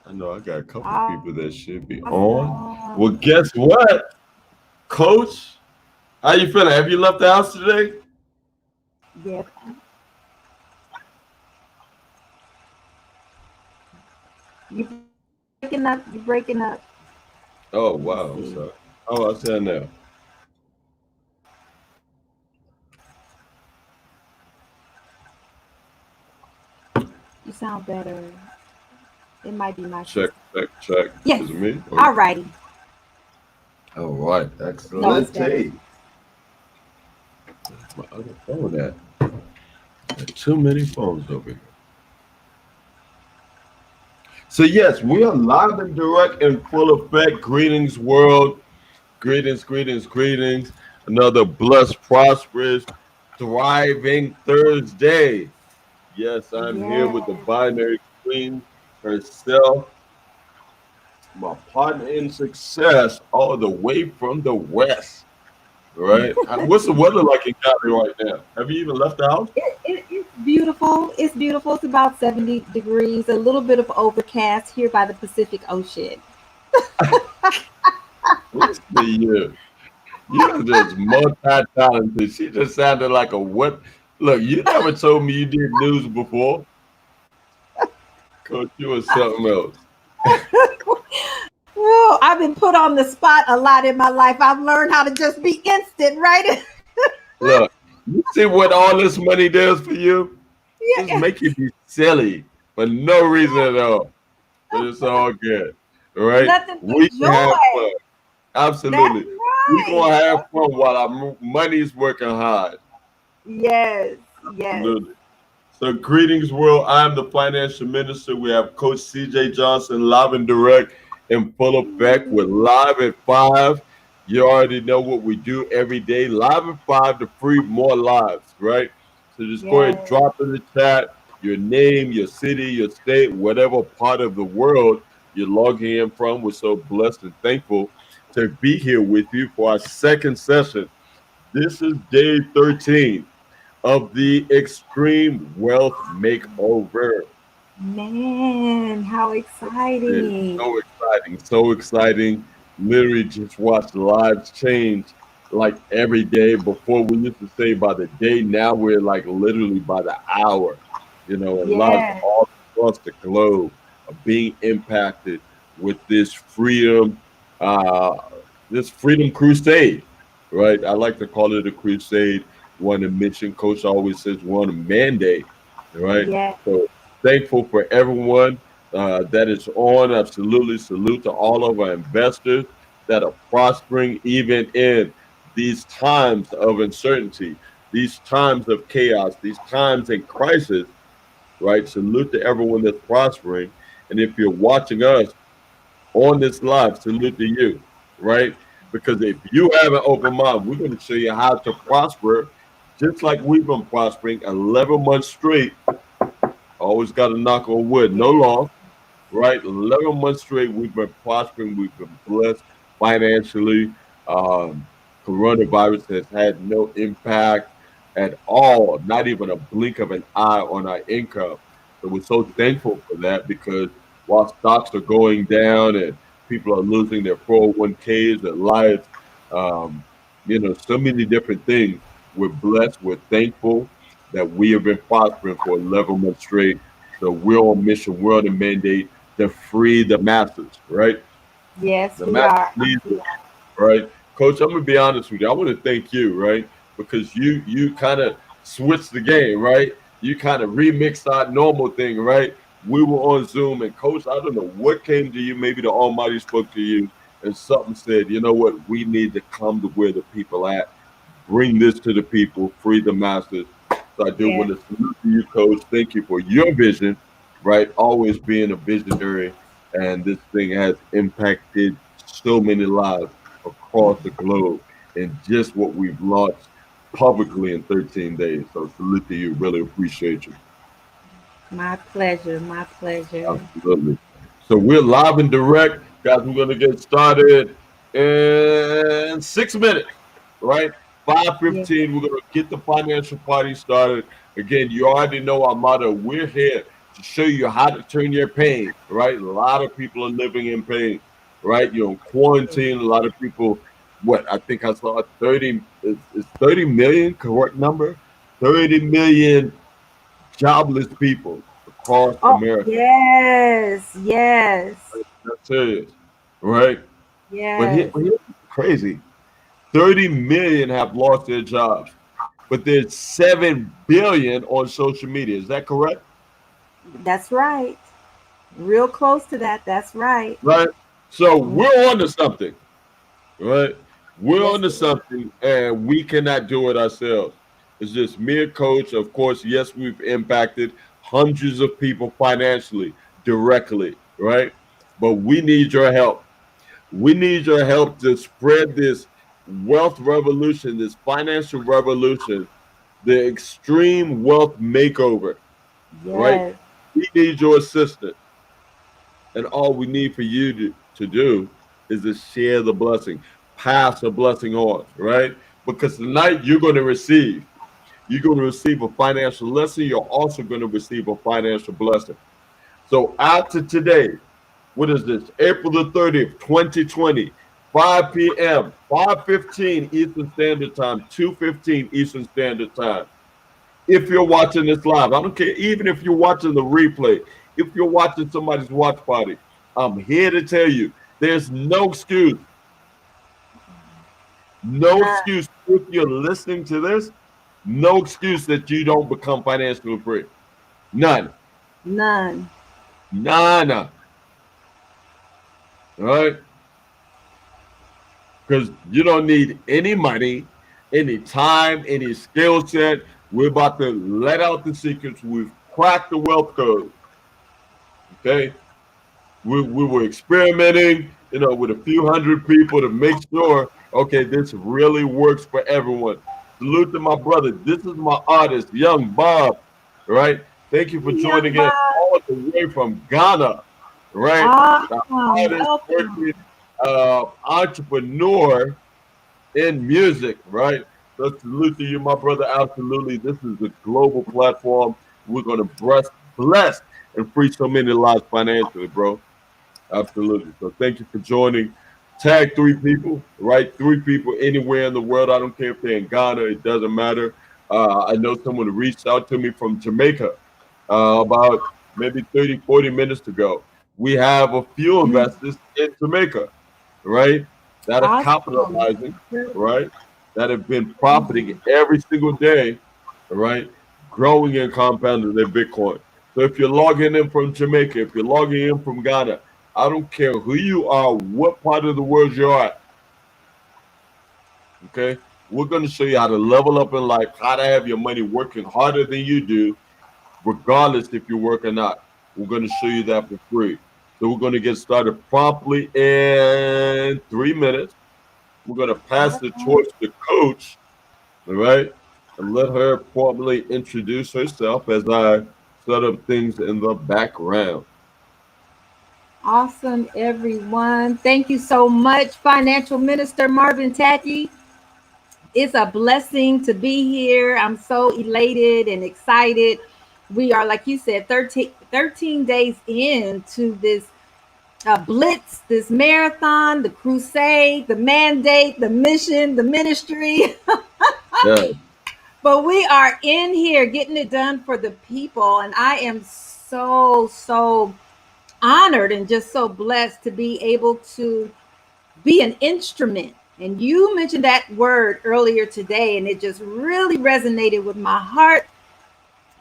I know I got a couple people that should be on. Well, Awesome. guess what, Coach? How you feeling? Have you left the house today? Yes. You breaking up. You breaking up. Oh Let me wow, I'm see. sorry. Oh, I said now. You sound better. It might be my Check, system. check, check. Yes. Is it me? Oh, Alrighty. all right, No, it's excellent. better. My other phone at? Got too many phones over here. So yes, we are live and direct in full effect. Greetings, world. Greetings, greetings, greetings. Another blessed, prosperous, thriving Thursday. Yes, I'm here with the Yes. binary queen herself, my partner in success, all the way from the west. Right? What's the weather like in Cali right now? Have you even left the house? It's beautiful. It's beautiful. It's about 70 degrees, a little bit of overcast here by the Pacific Ocean. Listen to you. You're just multi-talented. She just sounded like a what? Look, you never told me you did news before. Coach, you was something else. Well, I've been put on the spot a lot in my life. I've learned how to just be instant, right? Look, you see what all this money does for you? Just Yeah, make you be silly for no reason at all. But it's all good. All right? nothing but We can have joy. fun. That's Absolutely. We right. gonna have That's fun while right. our money's working hard. Yes, yes. Absolutely. So, greetings, world. I'm the financial minister. We have Coach CJ Johnson live and direct in full effect. We're live at 5. You already know what we do every day. Live at 5 to free more lives, right? So, just go ahead, Yes. drop in the chat your name, your city, your state, whatever part of the world you're logging in from. We're so blessed and thankful to be here with you for our second session. This is day 13 of the Extreme Wealth Makeover. Man, how It's exciting. so exciting, so exciting. Literally just watch lives change like every day. Before we used to say by the day, now we're like literally by the hour, and lives Yes. all across the globe are being impacted with uh, this freedom crusade, right? I like to call it a crusade. One a mission. Coach always says one a mandate, right? Yes. So thankful for everyone that is on. Absolutely salute to all of our investors that are prospering even in these times of uncertainty, these times of chaos, these times in crisis, right? Salute to everyone that's prospering. And if you're watching us on this live, salute to you, right? Because if you have an open mind, we're going to show you how to prosper just like we've been prospering 11 months straight. Always got to knock on wood, no Yes. loss, right? 11 months straight, we've been prospering, we've been blessed financially. Um, Coronavirus has had no impact at all, not even a blink of an eye on our income. So we're so thankful for that because while stocks are going down and people are losing their 401ks, their lives, um, so many different things, we're blessed, we're thankful that we have been prospering for 11 months straight. So we're on mission, we're on a mandate to free the masses, right? Yes, The we masses are. need We it, are. right? Coach, I'm gonna be honest with you. I want to thank you, right? Because you kind of switched the game, right? You kind of remixed our normal thing, right? We were on Zoom, and Coach, I don't know what came to you. Maybe the Almighty spoke to you, and something said, you know what? We need to come to where the people at. Bring this to the people, free the masses. So I do want Yes. to salute to you, Coach. Thank you for your vision, right? Always being a visionary, and this thing has impacted so many lives across the globe in just what we've launched publicly in 13 days. So salute to you. Really appreciate you. My pleasure. My pleasure. Absolutely. So we're live and direct. Guys, we're going to get started in 6 minutes, right? Yes. 5:15, we're going to get the financial party started. Again, you already know our motto. We're here to show you how to turn your pain, right? A lot of people are living in pain, right? You're in quarantine. A lot of people, what I think I saw 30, is 30 million, correct number? 30 million jobless people across Oh, America. yes, yes, That's serious, right? yes. But here's what's crazy. 30 million have lost their jobs, but there's 7 billion on social media. Is that correct? That's right. Real close to that. That's right. Right? So Mm, we're on to something, right? We're yes, on to we are. something and we cannot do it ourselves. It's just me and coach. Of course, yes, we've impacted hundreds of people financially, directly, right? But we need your help. We need your help to spread this wealth revolution, this financial revolution, the extreme wealth makeover, right? Yes. We need your assistance. And all we need for you to do is to share the blessing, pass the blessing on, right? Because tonight you're going to receive. You're going to receive a financial lesson. You're also going to receive a financial blessing. So after today, what is this? April the 30th, 2020, 5 p.m., 5:15 Eastern Standard Time, 2:15 Eastern Standard Time. If you're watching this live, I don't care, even if you're watching the replay, if you're watching somebody's watch party, I'm here to tell you there's no excuse, no None. excuse if you're listening to this, no excuse that you don't become financially free. None. None. None. All right? Because you don't need any money, any time, any skill set. We're about to let out the secrets. We've cracked the wealth code. Okay. We were experimenting, with a few hundred people to make sure, okay, this really works for everyone. Salute to my brother. This is my artist, Young Bob, right? Thank you for Young joining in Bob. all the way from Ghana, right? The Awesome. artist, working Welcome. entrepreneur in music, right? So salute to you, my brother. Absolutely. This is a global platform. We're going to bless and free so many lives financially, bro. Absolutely. So thank you for joining. Tag 3 people, right? 3 people anywhere in the world. I don't care if they're in Ghana, it doesn't matter. I know someone reached out to me from Jamaica about maybe 30, 40 minutes ago. We have a few investors in Jamaica, right? That are Awesome. capitalizing, right? That have been profiting every single day, right? Growing and compounding their Bitcoin. So if you're logging in from Jamaica, if you're logging in from Ghana, I don't care who you are, what part of the world you're at, okay? We're going to show you how to level up in life, how to have your money working harder than you do, regardless if you work or not. We're going to show you that for free. So we're going to get started promptly in 3 minutes. We're going to pass the torch to Coach, all right? And let her formally introduce herself as I set up things in the background. Awesome, everyone. Thank you so much, Financial Minister Marvin Tacky. It's a blessing to be here. I'm so elated and excited. We are, like you said, 13 days into this blitz, this marathon, the crusade, the mandate, the mission, the ministry. Yeah. But we are in here getting it done for the people. And I am so honored and just so blessed to be able to be an instrument. And you mentioned that word earlier today, and it just really resonated with my heart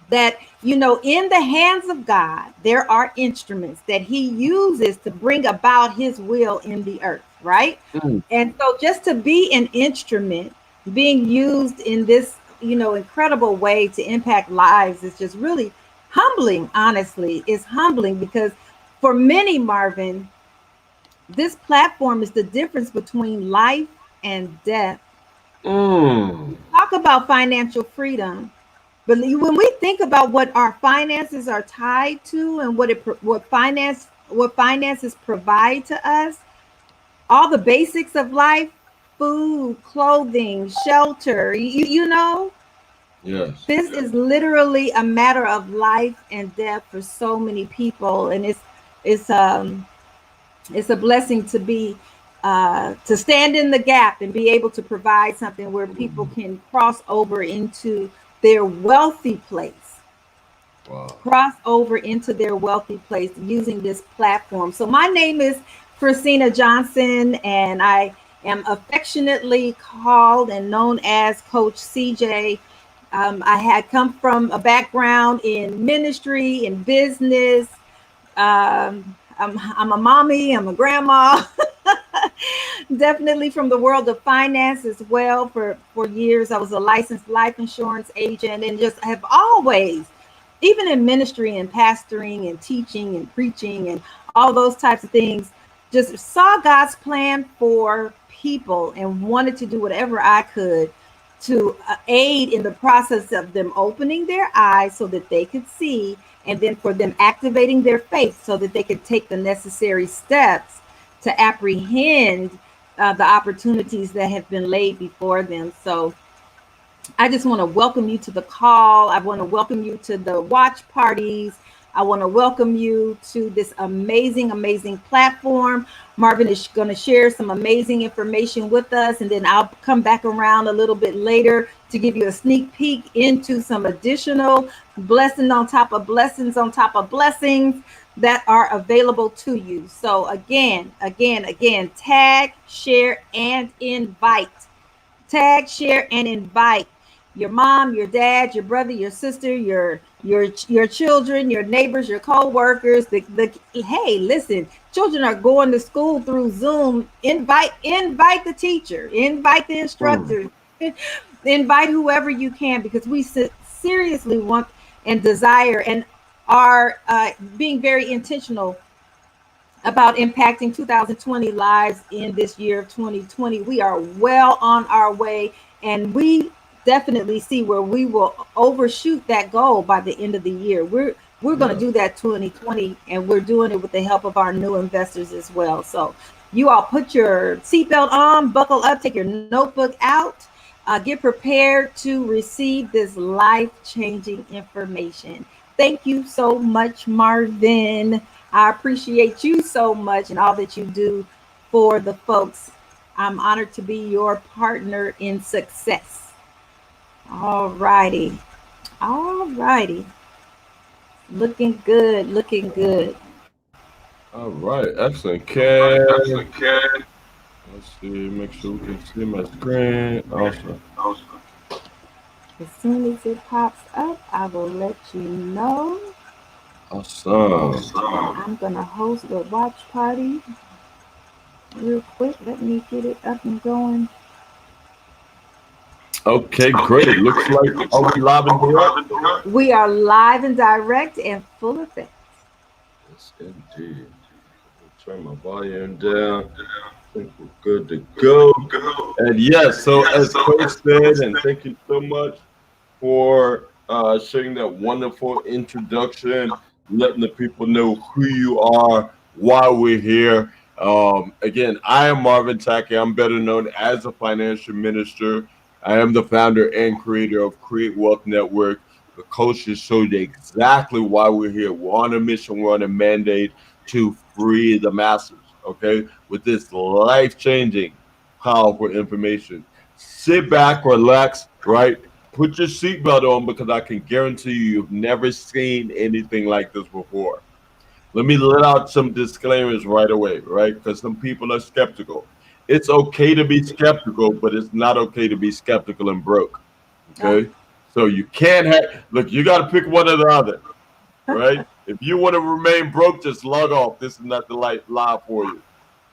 that, in the hands of God, there are instruments that He uses to bring about His will in the earth, right? Mm. And so just to be an instrument being used in this, incredible way to impact lives is just really humbling, honestly. It's humbling because for many, Marvin, this platform is the difference between life and death. Mm. Talk about financial freedom. But when we think about what our finances are tied to and what finances provide to us, all the basics of life, food, clothing, shelter, you know, Yes. This is literally a matter of life and death for so many people, and it's it's a blessing to be to stand in the gap and be able to provide something where people can cross over into their wealthy place, Wow. cross over into their wealthy place using this platform. So my name is Christina Johnson, and I am affectionately called and known as Coach CJ. I had come from a background in ministry and business. I'm a mommy, I'm a grandma, definitely from the world of finance as well. For years, I was a licensed life insurance agent and just have always, even in ministry and pastoring and teaching and preaching and all those types of things, just saw God's plan for people and wanted to do whatever I could to aid in the process of them opening their eyes so that they could see, and then for them activating their faith so that they could take the necessary steps to apprehend the opportunities that have been laid before them. So I just want to welcome you to the call. I want to welcome you to the watch parties. I want to welcome you to this amazing, amazing platform. Marvin is going to share some amazing information with us, and then I'll come back around a little bit later to give you a sneak peek into some additional blessings on top of blessings on top of blessings that are available to you. So, again, tag, share, and invite. Tag, share, and invite your mom, your dad, your brother, your sister, your children, your neighbors, your co-workers. The Hey, listen, children are going to school through Zoom. Invite the teacher, invite the Mm. instructor, invite whoever you can, because we seriously want and desire and are being very intentional about impacting 2020 lives in this year of 2020. We are well on our way, and we definitely see where we will overshoot that goal by the end of the year. We're going to Yeah. do that 2020, and we're doing it with the help of our new investors as well. So you all put your seatbelt on, buckle up, take your notebook out, get prepared to receive this life-changing information. Thank you so much, Marvin. I appreciate you so much and all that you do for the folks. I'm honored to be your partner in success. All righty. All righty. Looking good. Looking good. All right. Excellent, Ken. Let's see. Make sure we can see my screen. Awesome. As soon as it pops up, I will let you know. Awesome. I'm going to host a watch party real quick. Let me get it up and going. Okay, great. Looks like, are we live and direct? We are live and direct and full effect. Yes, indeed. Turn my volume down. I think we're good to go. And yes, so as Coach said, and thank you so much for sharing that wonderful introduction, letting the people know who you are, why we're here. Again, I am Marvin Tackey. I'm better known as a financial minister. I am the founder and creator of Create Wealth Network. The coach has showed you exactly why we're here. We're on a mission, we're on a mandate to free the masses, okay, with this life changing, powerful information. Sit back, relax, right? Put your seatbelt on because I can guarantee you've never seen anything like this before. Let me let out some disclaimers right away, right? Because some people are skeptical. It's okay to be skeptical, but it's not okay to be skeptical and broke. Oh, Okay. So you can't have, look, you got to pick one or the other, right? If you want to remain broke, just log off. This is not the live for you,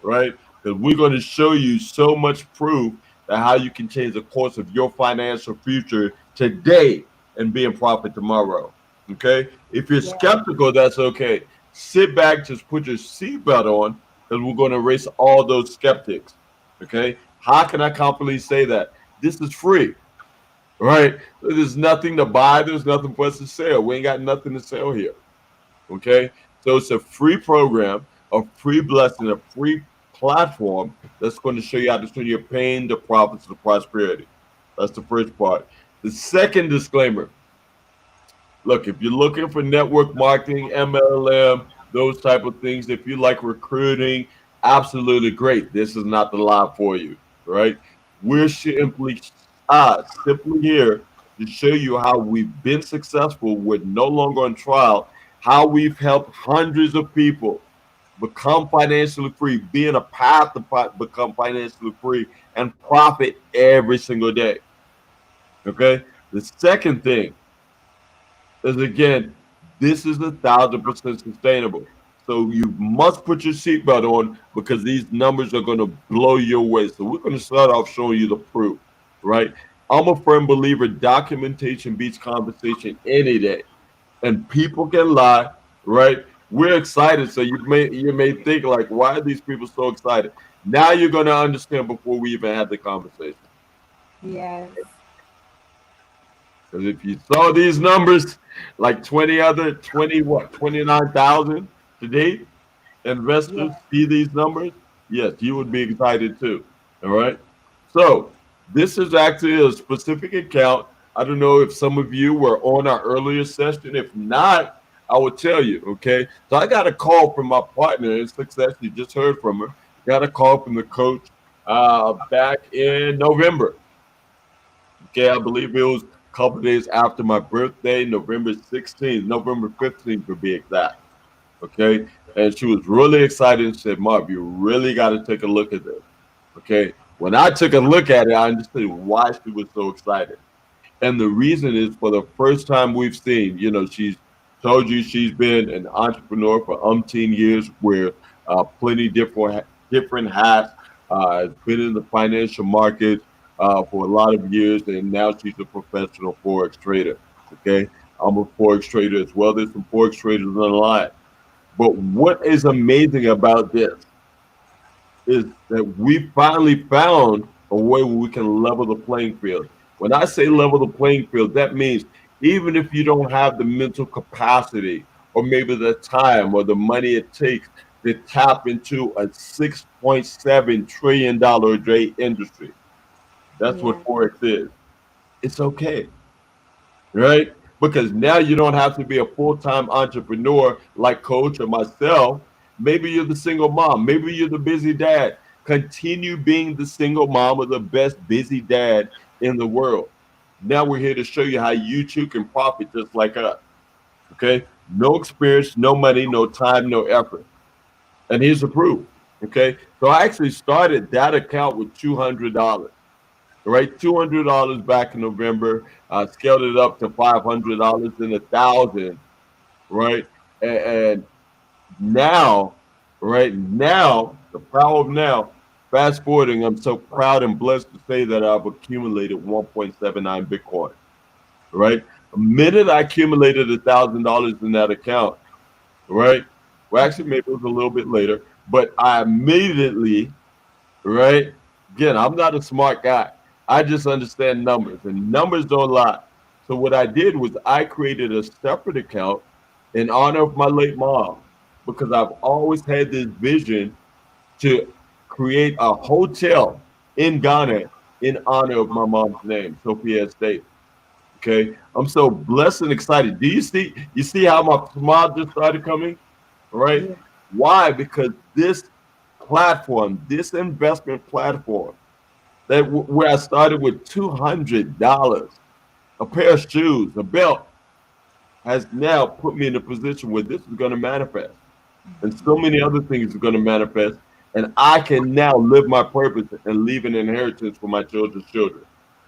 right? Because we're going to show you so much proof that how you can change the course of your financial future today and be in profit tomorrow. Okay. If you're yeah. skeptical, that's okay. Sit back, just put your seatbelt on because we're going to erase all those skeptics. Okay. How can I confidently say that? This is free, right? There's nothing to buy, there's nothing for us to sell. We ain't got nothing to sell here. Okay. So it's a free program, a free blessing, a free platform that's going to show you how to turn your pain to profits to prosperity. That's the first part. The second disclaimer, look, if you're looking for network marketing, MLM, those type of things, if you like recruiting, absolutely great. This is not the line for you, right? We're simply here to show you how we've been successful with no longer on trial, how we've helped hundreds of people become financially free, be in a path to become financially free and profit every single day. Okay. The second thing is, again, this is 1,000% sustainable. So you must put your seatbelt on because these numbers are going to blow your way. So we're going to start off showing you the proof, right? I'm a firm believer documentation beats conversation any day, and people can lie, right? We're excited, so you may think like, why are these people so excited? Now you're going to understand before we even had the conversation. Yes. Because if you saw these numbers, like 29,000 today, Yes. investors see these numbers, yes, you would be excited too. All right. So this is actually a specific account. I don't know if some of you were on our earlier session. If not, I will tell you. Okay. So I got a call from my partner in success. You just heard from her. Got a call from the coach back in November. Okay, I believe it was a couple of days after my birthday, November 16th, November 15th to be exact. Okay, and she was really excited and said, Marv, you really got to take a look at this. Okay, when I took a look at it, I understood why she was so excited. And the reason is for the first time we've seen, she's told you she's been an entrepreneur for umpteen years, where plenty different hats, has been in the financial markets for a lot of years, and now she's a professional forex trader. Okay, I'm a forex trader as well. There's some forex traders on the line. But what is amazing about this is that we finally found a way where we can level the playing field. When I say level the playing field, that means even if you don't have the mental capacity or maybe the time or the money it takes to tap into a $6.7 trillion a day industry, that's Yeah. what Forex is. It's okay, right? Because now you don't have to be a full-time entrepreneur like Coach or myself. Maybe you're the single mom. Maybe you're the busy dad. Continue being the single mom or the best busy dad in the world. Now we're here to show you how you too can profit just like us. Okay? No experience, no money, no time, no effort. And here's the proof. Okay? So I actually started that account with $200, right? $200 back in November. Scaled it up to $500 and 1,000, right? And now, right now, the power of now. Fast forwarding, I'm so proud and blessed to say that I've accumulated 1.79 Bitcoin. Right, the minute I accumulated $1,000 in that account, right? Well, actually, maybe it was a little bit later, but I immediately, right? Again, I'm not a smart guy. I just understand numbers, and numbers don't lie. So what I did was I created a separate account in honor of my late mom, because I've always had this vision to create a hotel in Ghana in honor of my mom's name, Sophia Estate. Okay, I'm so blessed and excited. Do you see how my smile just started coming? Right? Yeah. Why? Because this platform, this investment platform, where I started with $200, a pair of shoes, a belt, has now put me in a position where this is going to manifest, and so many other things are going to manifest, and I can now live my purpose and leave an inheritance for my children's children.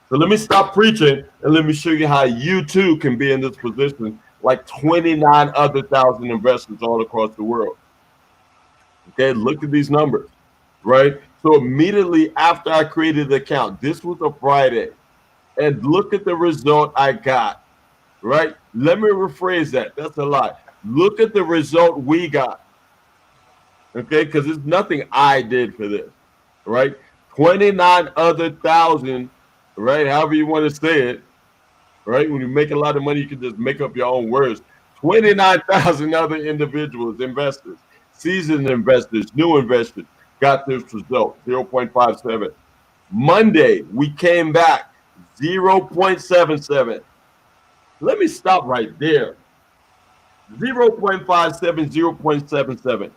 So let me stop preaching and let me show you how you too can be in this position, like 29 other thousand investors all across the world. Okay, look at these numbers, right? So immediately after I created the account, this was a Friday, and look at the result I got, right? Let me rephrase that. That's a lie. Look at the result we got, okay? Because it's nothing I did for this, right? 29 other thousand, right? However you want to say it, right? When you make a lot of money, you can just make up your own words. 29,000 other individuals, investors, seasoned investors, new investors got this result, 0.57. Monday, we came back, 0.77. Let me stop right there. 0.57, 0.77.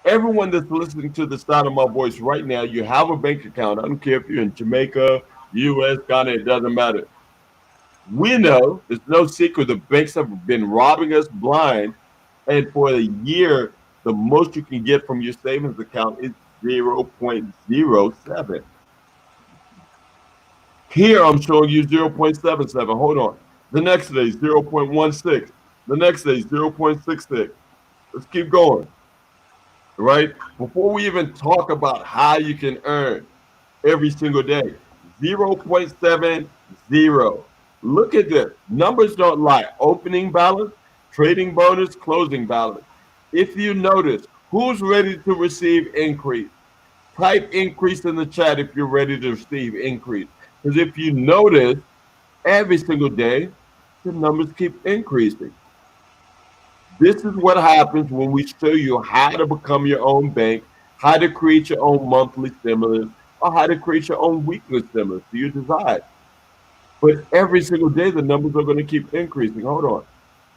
Everyone that's listening to the sound of my voice right now, you have a bank account. I don't care if you're in Jamaica, US, Ghana, it doesn't matter. We know it's no secret the banks have been robbing us blind. And for a year, the most you can get from your savings account is 0.07. Here, I'm showing you 0.77. Hold on. The next day, 0.16. The next day, 0.66. Let's keep going, right? Before we even talk about how you can earn every single day, 0.70. Look at this. Numbers don't lie. Opening balance, trading bonus, closing balance. If you notice, who's ready to receive increase? Type increase in the chat if you're ready to receive increase. Because if you notice, every single day, the numbers keep increasing. This is what happens when we show you how to become your own bank, how to create your own monthly stimulus, or how to create your own weekly stimulus to your desire. But every single day, the numbers are going to keep increasing. Hold on.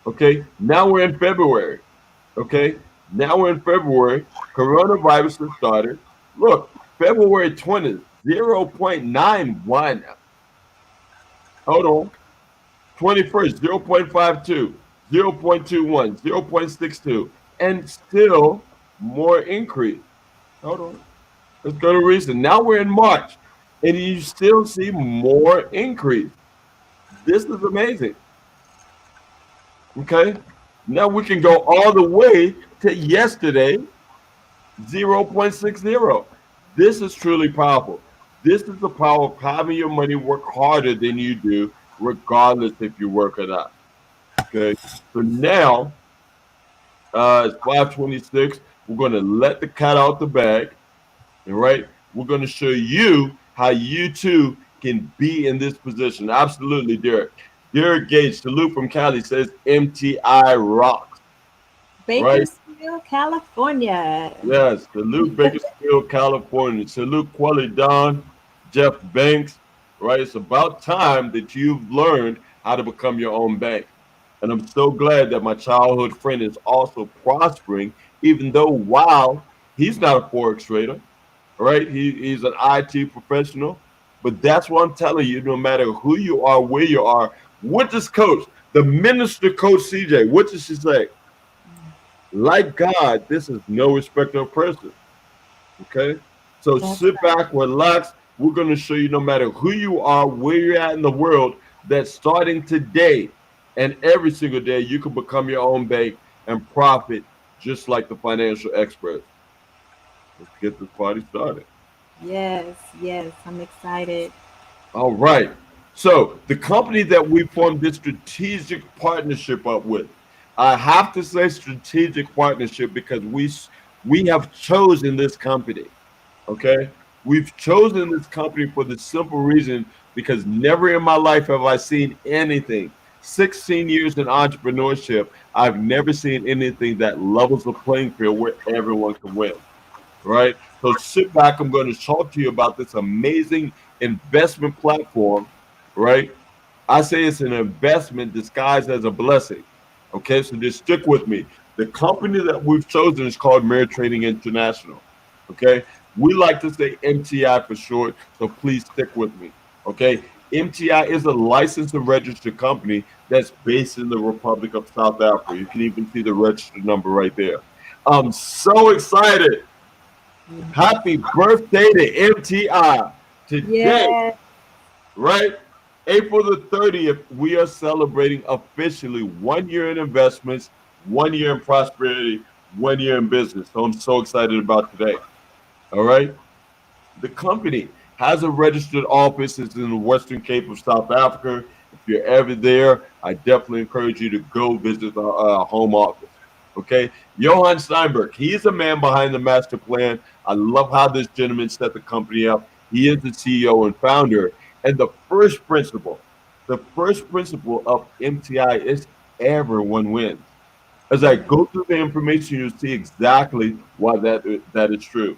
Okay. Now we're in February. Okay. Now we're in February. Coronavirus has started. Look, February 20th, 0.91. Hold on. 21st, 0.52, 0.21, 0.62, and still more increase. Hold on. Let's go to recent. Now we're in March, and you still see more increase. This is amazing. Okay. Now we can go all the way to yesterday, 0.60. This is truly powerful. This is the power of having your money work harder than you do, regardless if you work or not. Okay. So now it's 5:26. We're going to let the cat out the bag. All right. We're going to show you how you too can be in this position. Absolutely, Derek. Derek Gage, salute from Cali, says MTI rocks. Right? Bakersfield, California. Yes. Salute Bakersfield, California. Salute Quelly Don, Jeff Banks. Right? It's about time that you've learned how to become your own bank. And I'm so glad that my childhood friend is also prospering, even though, wow, he's not a Forex trader, right? He's an IT professional. But that's what I'm telling you, no matter who you are, where you are, what does coach, the minister coach CJ, what does she say? Like God, this is no respect of person. Okay. So That's sit back, relax. We're going to show you no matter who you are, where you're at in the world, that starting today and every single day, you can become your own bank and profit just like the financial experts. Let's get this party started. yes, yes. I'm excited. All right. So the company that we formed this strategic partnership up with, I have to say strategic partnership because we have chosen this company. Okay, we've chosen this company for the simple reason because never in my life have I seen anything. 16 years in entrepreneurship, I've never seen anything that levels the playing field where everyone can win. Right. So sit back. I'm going to talk to you about this amazing investment platform. Right. I say it's an investment disguised as a blessing. Okay, so just stick with me. The company that we've chosen is called Merit Trading International. Okay, we like to say MTI for short, so please stick with me. Okay, MTI is a licensed and registered company that's based in the Republic of South Africa. You can even see the registered number right there. I'm so excited. Happy birthday to MTI today, Yes. right? April the 30th, we are celebrating officially 1 year in investments, 1 year in prosperity, 1 year in business. So I'm so excited about today. All right. The company has a registered office. It's in the Western Cape of South Africa. If you're ever there, I definitely encourage you to go visit our home office. Okay. Johann Steinberg, he is the man behind the master plan. I love how this gentleman set the company up. He is the CEO and founder. And the first principle of MTI is everyone wins. As I go through the information, you'll see exactly why that is true.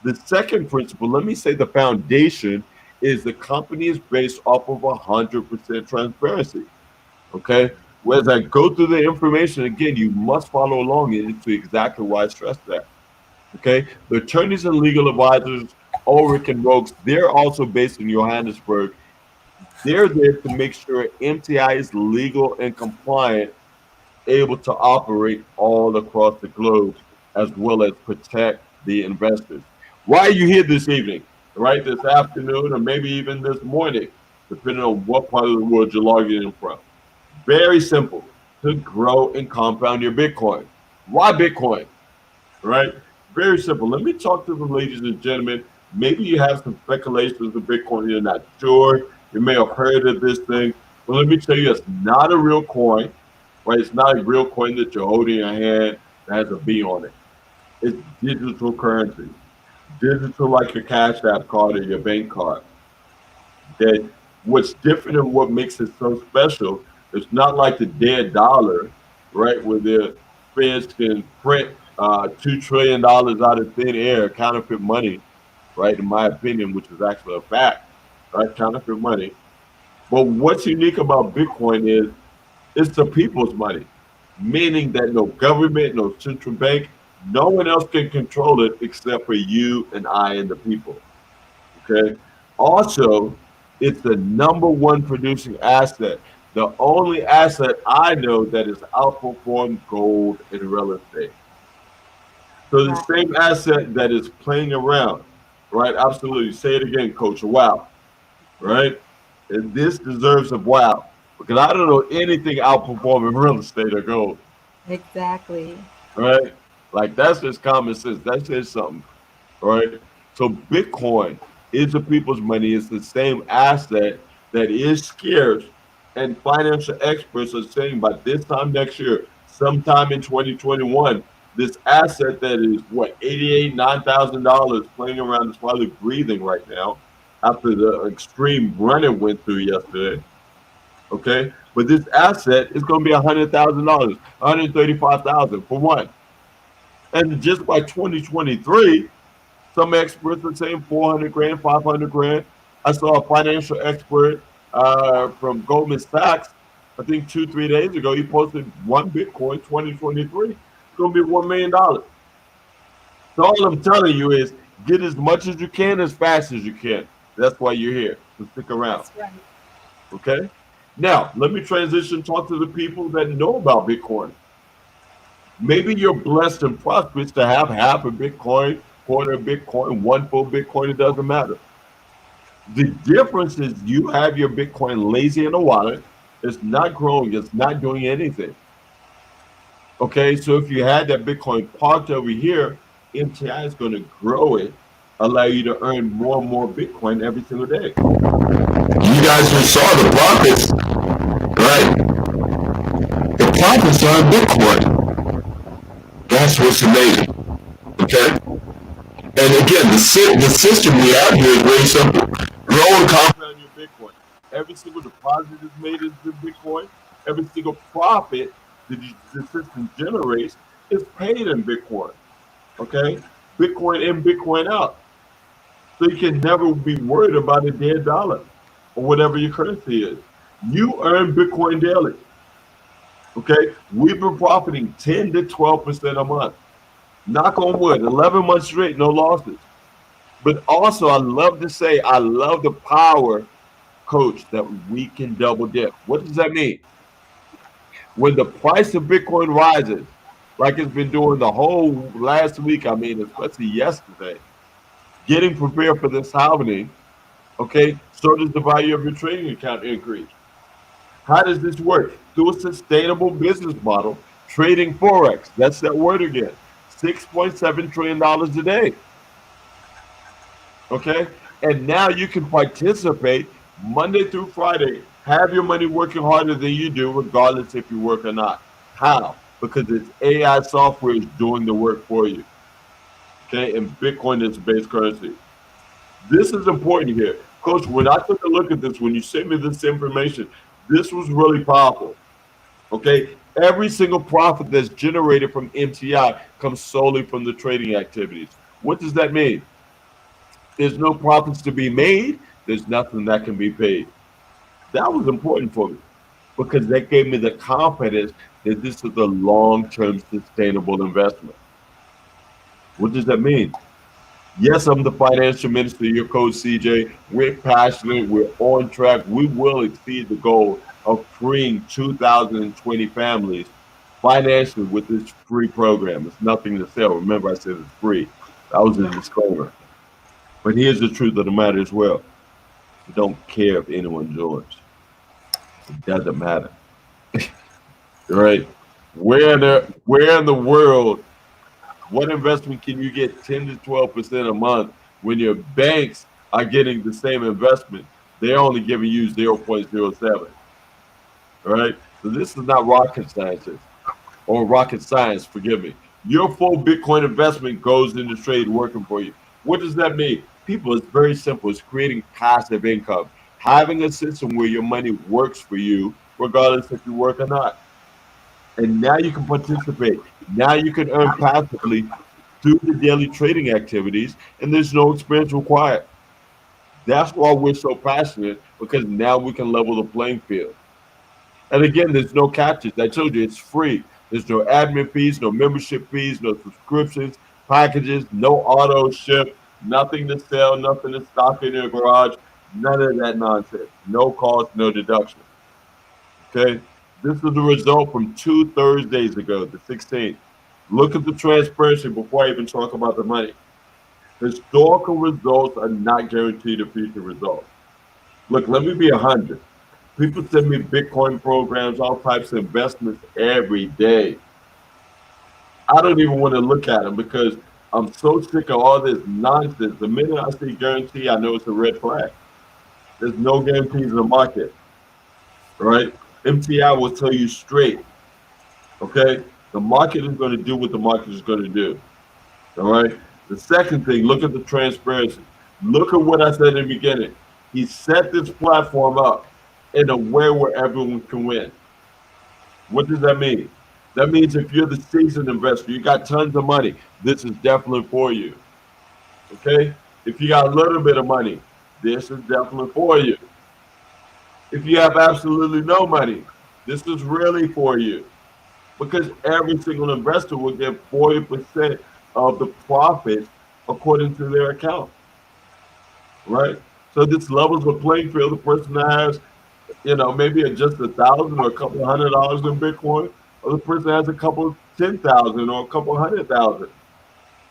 The second principle, let me say the foundation, is the company is based off of 100% transparency. Okay. Whereas I go through the information again, you must follow along into exactly why I stress that. Okay. The attorneys and legal advisors, Ulrich and Rogues, they're also based in Johannesburg. They're there to make sure MTI is legal and compliant, able to operate all across the globe, as well as protect the investors. Why are you here this evening, right? This afternoon, or maybe even this morning, depending on what part of the world you're logging in from. Very simple, to grow and compound your Bitcoin. Why Bitcoin? Right? Very simple. Let me talk to the ladies and gentlemen. Maybe you have some speculations of Bitcoin. You're not sure. You may have heard of this thing. But let me tell you, it's not a real coin, right? It's not a real coin that you're holding in your hand that has a V on it. It's digital currency, digital like your Cash App card or your bank card. That what's different and what makes it so special, it's not like the dead dollar, right? Where the feds can print $2 trillion out of thin air, counterfeit money, right? In my opinion, which is actually a fact, right? Counterfeit money. But what's unique about Bitcoin is it's the people's money, meaning that no government, no central bank, no one else can control it except for you and I and the people. Okay. Also, it's the number one producing asset. The only asset I know that has outperformed gold in real estate. So the Right. same asset that is playing around, right? Absolutely. Say it again, coach. Wow. Right? And this deserves a wow. Because I don't know anything outperforming real estate or gold. Exactly. Right? Like that's just common sense. That says something. Right? So Bitcoin is the people's money. It's the same asset that is scarce, and financial experts are saying by this time next year, sometime in 2021, this asset that is what 88, $9,000 playing around is probably breathing right now after the extreme run it went through yesterday. Okay, but this asset is going to be $100,000, 135,000 for one, and just by 2023. Some experts are saying 400 grand, 500 grand. I saw a financial expert from Goldman Sachs, I think 2, 3 days ago. He posted one Bitcoin 2023. It's going to be $1 million. So all I'm telling you is get as much as you can as fast as you can. That's why you're here. So stick around. That's right. Okay. Now, let me transition, talk to the people that know about Bitcoin. Maybe you're blessed and prosperous to have half a Bitcoin, quarter of Bitcoin, one full Bitcoin. It doesn't matter. The difference is you have your Bitcoin lazy in a wallet. It's not growing. It's not doing anything. Okay, so if you had that Bitcoin parked over here, MTI is going to grow it, allow you to earn more and more Bitcoin every single day. You guys just saw the profits, right? The profits are in Bitcoin. That's what's amazing. Okay, and again, the system we have here is very simple. Grow and compound your Bitcoin. Every single deposit is made into Bitcoin. Every single profit that the system generates is paid in Bitcoin. Okay? Bitcoin in, Bitcoin out. So you can never be worried about a dead dollar or whatever your currency is. You earn Bitcoin daily. Okay? We've been profiting 10 to 12% a month. Knock on wood, 11 months straight, no losses. But also, I love to say, I love the power, coach, that we can double dip. What does that mean? When the price of Bitcoin rises, like it's been doing the whole last week, I mean, especially yesterday, getting prepared for this halving, okay, so does the value of your trading account increase. How does this work? Through a sustainable business model, trading FOREX. That's that word again. $6.7 trillion a day. Okay. And now you can participate Monday through Friday, have your money working harder than you do, regardless if you work or not. How? Because it's AI software is doing the work for you. Okay. And Bitcoin is base currency. This is important here. Coach, when I took a look at this, when you sent me this information, this was really powerful. Okay. Every single profit that's generated from MTI comes solely from the trading activities. What does that mean? There's no profits to be made. there's nothing that can be paid. That was important for me because that gave me the confidence that this is a long-term sustainable investment. What does that mean? Yes, I'm the financial minister, your coach CJ. We're passionate, we're on track. We will exceed the goal of freeing 2,020 families financially with this free program. It's nothing to sell. Remember, I said it's free. That was a disclaimer. But here's the truth of the matter as well. We don't care if anyone joins. It doesn't matter. Right? Where in the world, what investment can you get 10 to 12% a month when your banks are getting the same investment? They're only giving you 0.07. All right. So this is not rocket sciences or rocket science, forgive me. Your full Bitcoin investment goes into trade working for you. What does that mean? People, it's very simple. It's creating passive income, having a system where your money works for you, regardless if you work or not. And now you can participate. Now you can earn passively through the daily trading activities, and there's no experience required. That's why we're so passionate because now we can level the playing field. And again, there's no catches. I told you it's free. There's no admin fees, no membership fees, no subscriptions, packages, no auto ship, nothing to sell, nothing to stock in your garage, none of that nonsense. No cost, no deduction. Okay. This is the result from 2 Thursdays ago, the 16th. Look at the transparency before I even talk about the money. Historical results are not guaranteed of future results. Look, let me be 100. People send me Bitcoin programs, all types of investments every day. I don't even want to look at them because I'm so sick of all this nonsense. The minute I see guarantee, I know it's a red flag. There's no guarantees in the market, right? MTI will tell you straight, okay? The market is going to do what the market is going to do, all right? The second thing, look at the transparency. Look at what I said in the beginning. He set this platform up in a way where everyone can win. What does that mean? That means if you're the seasoned investor, you got tons of money, this is definitely for you. Okay? If you got a little bit of money, this is definitely for you. If you have absolutely no money, this is really for you. Because every single investor will get 40% of the profits according to their account. Right? So this levels the playing field. The person that has, maybe just 1,000 or a couple of $100 in Bitcoin, or the person has a couple 10,000 or a couple 100,000,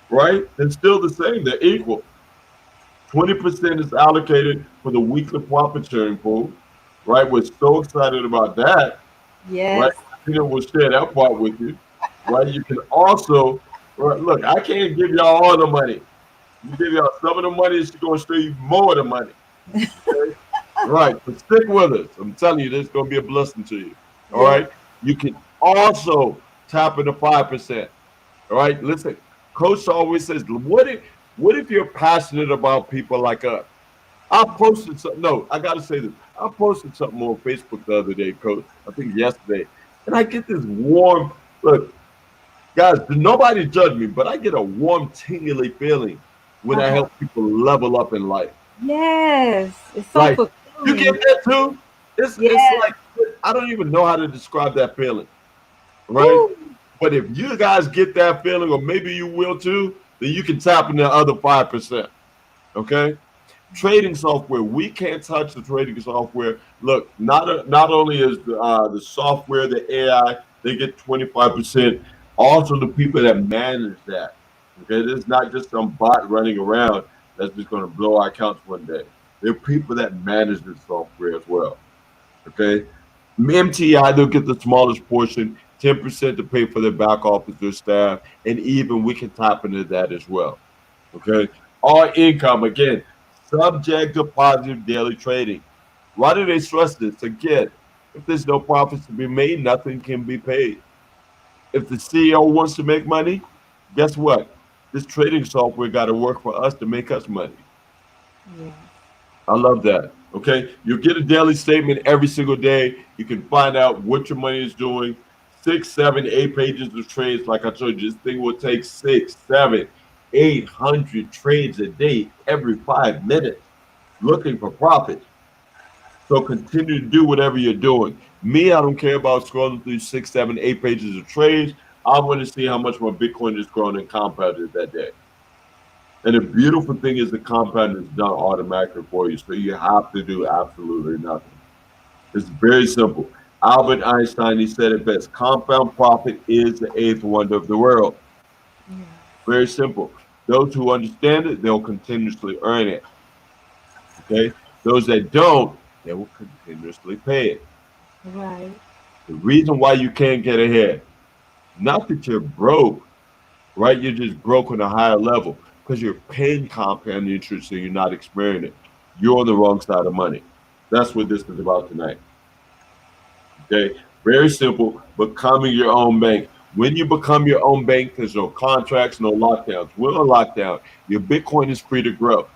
right? It's still the same. They're equal. 20% is allocated for the weekly profit sharing pool, right? We're so excited about that, right? Yes. We'll share that part with you, right? You can also, right, look, I can't give y'all all the money. You give y'all some of the money, she's going to show you more of the money. Okay? Right. But stick with us. I'm telling you, this is going to be a blessing to you. All Yes. right. You can also tap into 5%. All right. Listen, Coach always says, what if you're passionate about people like us? I posted something. No, I got to say this. I posted something on Facebook the other day, Coach. I think yesterday. And I get this warm look, guys, nobody judge me, but I get a warm, tingly feeling when I Uh-huh. help people level up in life. Yes. It's so Like, you get fulfilling. that too? It's Yes. like I don't even know how to describe that feeling, right? Woo. But if you guys get that feeling, or maybe you will too, then you can tap into the other 5%. Okay? Trading software, we can't touch the trading software. Look, not only is the software, the AI, they get 25%. Also, the people that manage that. Okay, this is not just some bot running around that's just going to blow our accounts one day. There are people that manage the software as well. Okay, MTI, they'll get the smallest portion, 10% to pay for their back office, their staff, and even we can tap into that as well. Okay, our income again, subject to positive daily trading. Why do they stress this? Again, if there's no profits to be made, nothing can be paid. If the CEO wants to make money, guess what? This trading software got to work for us to make us money. Yeah. I love that. Okay. You get a daily statement every single day. You can find out what your money is doing. 6, 7, 8 pages of trades. Like I told you, this thing will take 6, 7, 800 trades a day every 5 minutes. looking for profit. So continue to do whatever you're doing. Me, I don't care about scrolling through 6, 7, 8 pages of trades. I want to see how much my Bitcoin is growing and compounded that day. And the beautiful thing is the compound is done automatically for you. So you have to do absolutely nothing. It's very simple. Albert Einstein, he said it best, compound profit is the eighth wonder of the world. Yeah. Very simple. Those who understand it, they'll continuously earn it. Okay. Those that don't, they will continuously pay it. Right. The reason why you can't get ahead, not that you're broke, right? You're just broke on a higher level because you're paying compound interest and you're not experiencing it. You're on the wrong side of money. That's what this is about tonight. Okay, very simple. Becoming your own bank. When you become your own bank, there's no contracts, no lockdowns. We're on lockdown. Your Bitcoin is free to grow.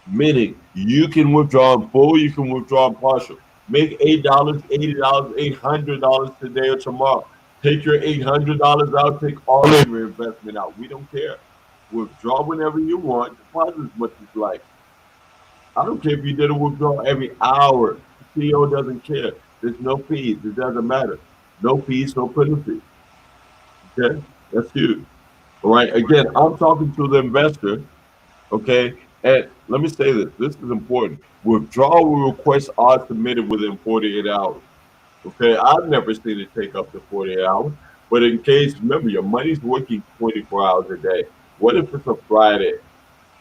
Meaning you can withdraw in full, you can withdraw in partial. Make $8, $80, $800 today or tomorrow. Take your $800 out, take all of your investment out. We don't care. Withdraw whenever you want, deposit as much as you like. I don't care if you did a withdrawal every hour. CEO doesn't care. There's no fees. It doesn't matter. No fees, no penalty. Okay, that's huge. All right. Again, I'm talking to the investor. Okay, and let me say this. This is important. Withdrawal requests are submitted within 48 hours. Okay, I've never seen it take up to 48 hours. But in case, remember, your money's working 24 hours a day. What if it's a Friday?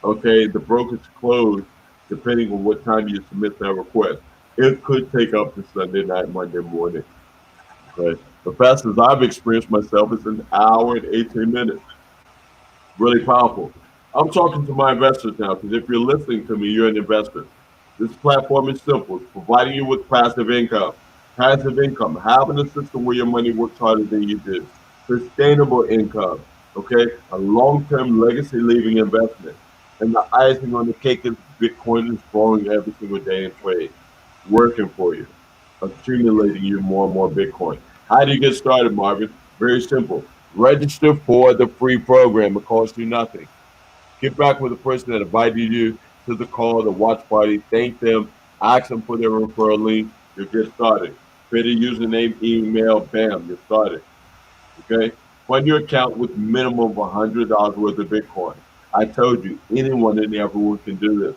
Okay, the broker's closed depending on what time you submit that request. It could take up to Sunday night, Monday morning. Okay, the fastest I've experienced myself is an hour and 18 minutes. Really powerful. I'm talking to my investors now because if you're listening to me, you're an investor. This platform is simple. It's providing you with passive income. Passive income, having a system where your money works harder than you do. Sustainable income, okay? A long-term legacy leaving investment. And the icing on the cake is Bitcoin is growing every single day in trade, working for you, accumulating you more and more Bitcoin. How do you get started, Marvin? Very simple. Register for the free program. It costs you nothing. Get back with the person that invited you to the call, the watch party. Thank them. Ask them for their referral link. You'll get started. Create a username, email, bam, you're started. Okay? Fund your account with minimum of $100 worth of Bitcoin. I told you, anyone and everyone can do this.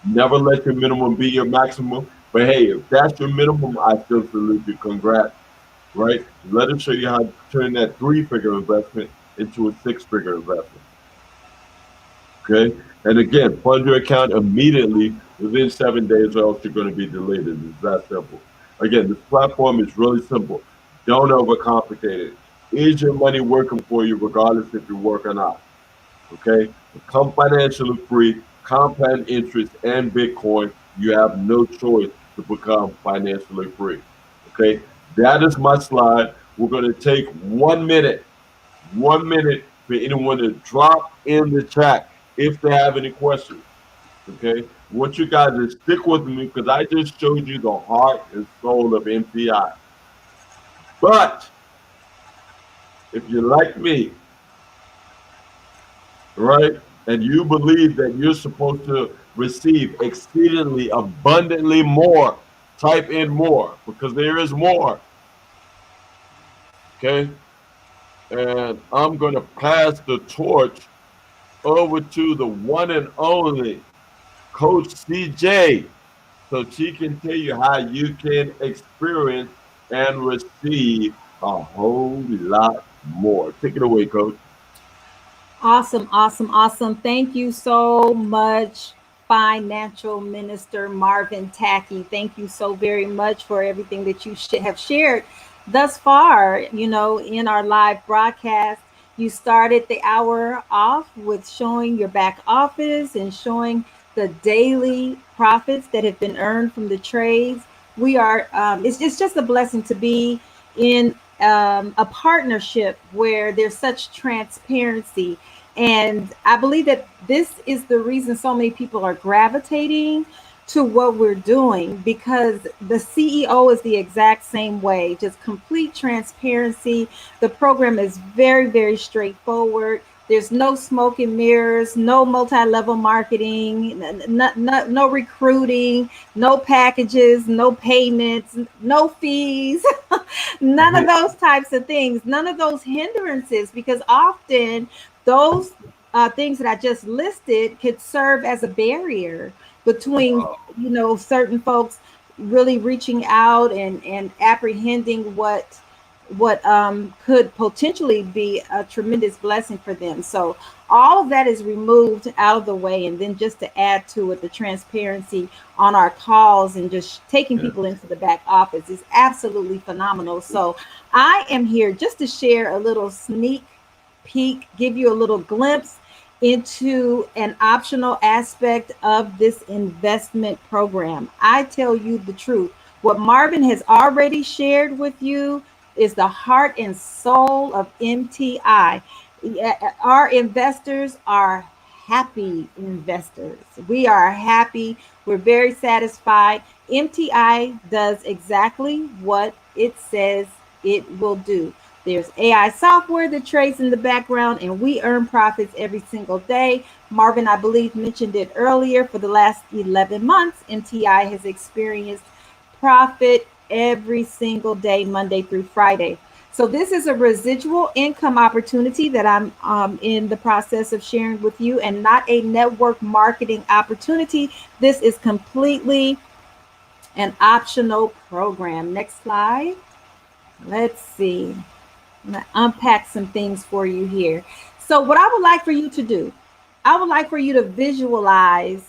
Never let your minimum be your maximum. But hey, if that's your minimum, I still salute you. Congrats. Right? Let us show you how to turn that three-figure investment into a six-figure investment. Okay. And again, fund your account immediately within 7 days, or else you're going to be deleted. It's that simple. Again, this platform is really simple. Don't overcomplicate it. Is your money working for you, regardless if you work or not? Okay. Become financially free, compound interest, and Bitcoin. You have no choice to become financially free. Okay. That is my slide. We're going to take 1 minute, 1 minute for anyone to drop in the chat if they have any questions. Okay, I want you guys to stick with me because I just showed you the heart and soul of MTI. But if you're like me, right, and you believe that you're supposed to receive exceedingly abundantly more, type in more because there is more. Okay, and I'm going to pass the torch over to the one and only Coach CJ so she can tell you how you can experience and receive a whole lot more. Take it away, Coach. Awesome, awesome, awesome. Thank you so much, Financial Minister Marvin Tackey. Thank you so very much for everything that you have shared thus far, in our live broadcast. You started the hour off with showing your back office and showing the daily profits that have been earned from the trades. It's just a blessing to be in a partnership where there's such transparency, and I believe that this is the reason so many people are gravitating to what we're doing, because the CEO is the exact same way, just complete transparency. The program is very, very straightforward. There's no smoke and mirrors, no multi-level marketing, no recruiting, no packages, no payments, no fees, none of those types of things, none of those hindrances, because often those things that I just listed could serve as a barrier between, certain folks really reaching out and apprehending what could potentially be a tremendous blessing for them. So all of that is removed out of the way, and then just to add to it, the transparency on our calls and just taking Yeah. people into the back office is absolutely phenomenal. So I am here just to share a little sneak peek, give you a little glimpse into an optional aspect of this investment program. I tell you the truth. What Marvin has already shared with you is the heart and soul of MTI. Our investors are happy investors. We are happy. We're very satisfied. MTI does exactly what it says it will do. There's AI software that trades in the background, and we earn profits every single day. Marvin, I believe, mentioned it earlier. For the last 11 months, MTI has experienced profit every single day, Monday through Friday. So this is a residual income opportunity that I'm in the process of sharing with you, and not a network marketing opportunity. This is completely an optional program. Next slide. Let's see. I'm going to unpack some things for you here. So, what I would like for you to do, I would like for you to visualize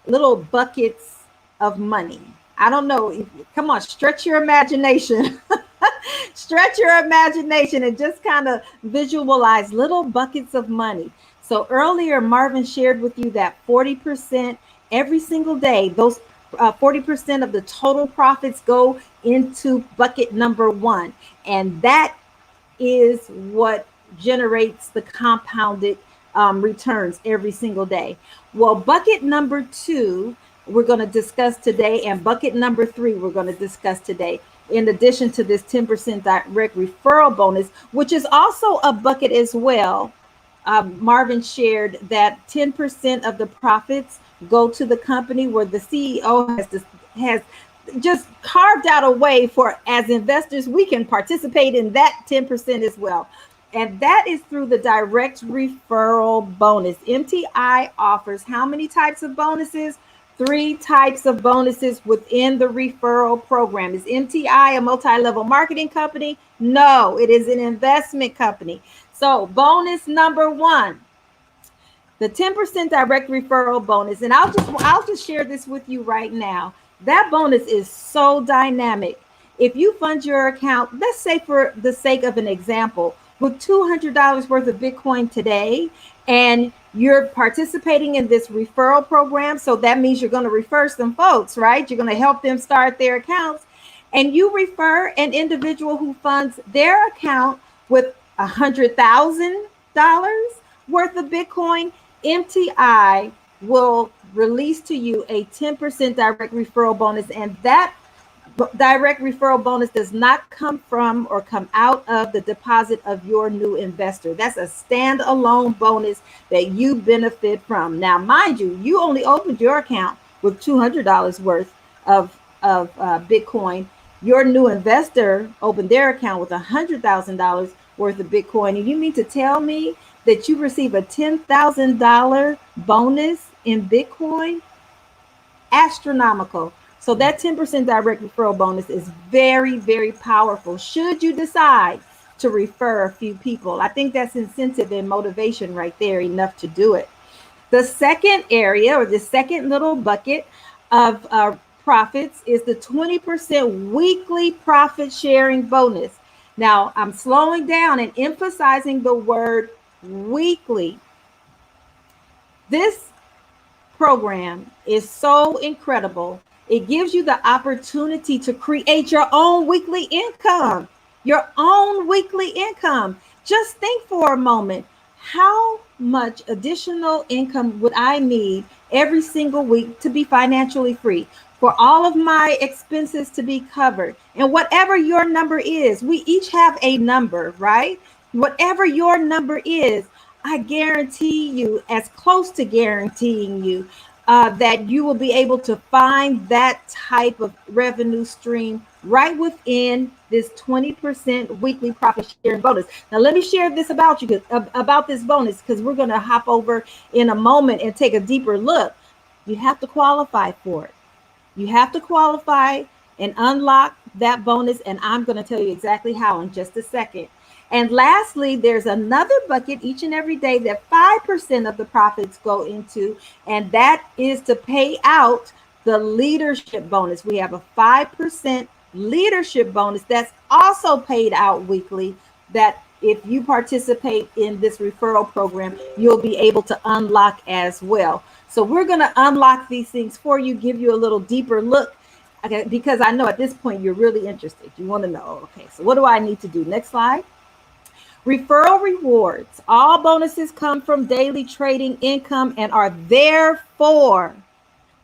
little buckets of money. I don't know. Come on, stretch your imagination. Stretch your imagination and just kind of visualize little buckets of money. So, earlier, Marvin shared with you that 40% every single day, those 40% of the total profits go into bucket number one. And that is what generates the compounded returns every single day. Well, bucket number two, we're going to discuss today, and bucket number three, we're going to discuss today. In addition to this 10% direct referral bonus, which is also a bucket as well. Marvin shared that 10% of the profits go to the company, where the CEO has just carved out a way for, as investors, we can participate in that 10% as well. And that is through the direct referral bonus. MTI offers how many types of bonuses? Three types of bonuses within the referral program. Is MTI a multi-level marketing company? No, it is an investment company. So, bonus number one, the 10% direct referral bonus. And I'll just share this with you right now. That bonus is so dynamic. If you fund your account, let's say for the sake of an example, with $200 worth of Bitcoin today, and you're participating in this referral program, so that means you're going to refer some folks, right? You're going to help them start their accounts, and you refer an individual who funds their account with $100,000 worth of Bitcoin. MTI will release to you a 10% direct referral bonus, and that direct referral bonus does not come from or come out of the deposit of your new investor. That's a standalone bonus that you benefit from. Now, mind you, you only opened your account with $200 worth of Bitcoin. Your new investor opened their account with $100,000 worth of Bitcoin. And you mean to tell me that you receive a $10,000 bonus in Bitcoin? Astronomical. So that 10% direct referral bonus is very, very powerful. Should you decide to refer a few people, I think that's incentive and motivation right there enough to do it. The second area, or the second little bucket of profits, is the 20% weekly profit sharing bonus. Now, I'm slowing down and emphasizing the word weekly. This program is so incredible. It gives you the opportunity to create your own weekly income. Your own weekly income. Just think for a moment, how much additional income would I need every single week to be financially free? For all of my expenses to be covered. And whatever your number is, we each have a number, right? Whatever your number is, I guarantee you, as close to guaranteeing you, that you will be able to find that type of revenue stream right within this 20% weekly profit sharing bonus. Now, let me share this about you, about this bonus, because we're going to hop over in a moment and take a deeper look. You have to qualify for it. You have to qualify and unlock that bonus, and I'm going to tell you exactly how in just a second. And lastly, there's another bucket each and every day that 5% of the profits go into, and that is to pay out the leadership bonus. We have a 5% leadership bonus that's also paid out weekly, that if you participate in this referral program, you'll be able to unlock as well. So we're going to unlock these things for you, give you a little deeper look, okay, because I know at this point you're really interested. You want to know, okay, so what do I need to do? Next slide. Referral rewards. All bonuses come from daily trading income and are therefore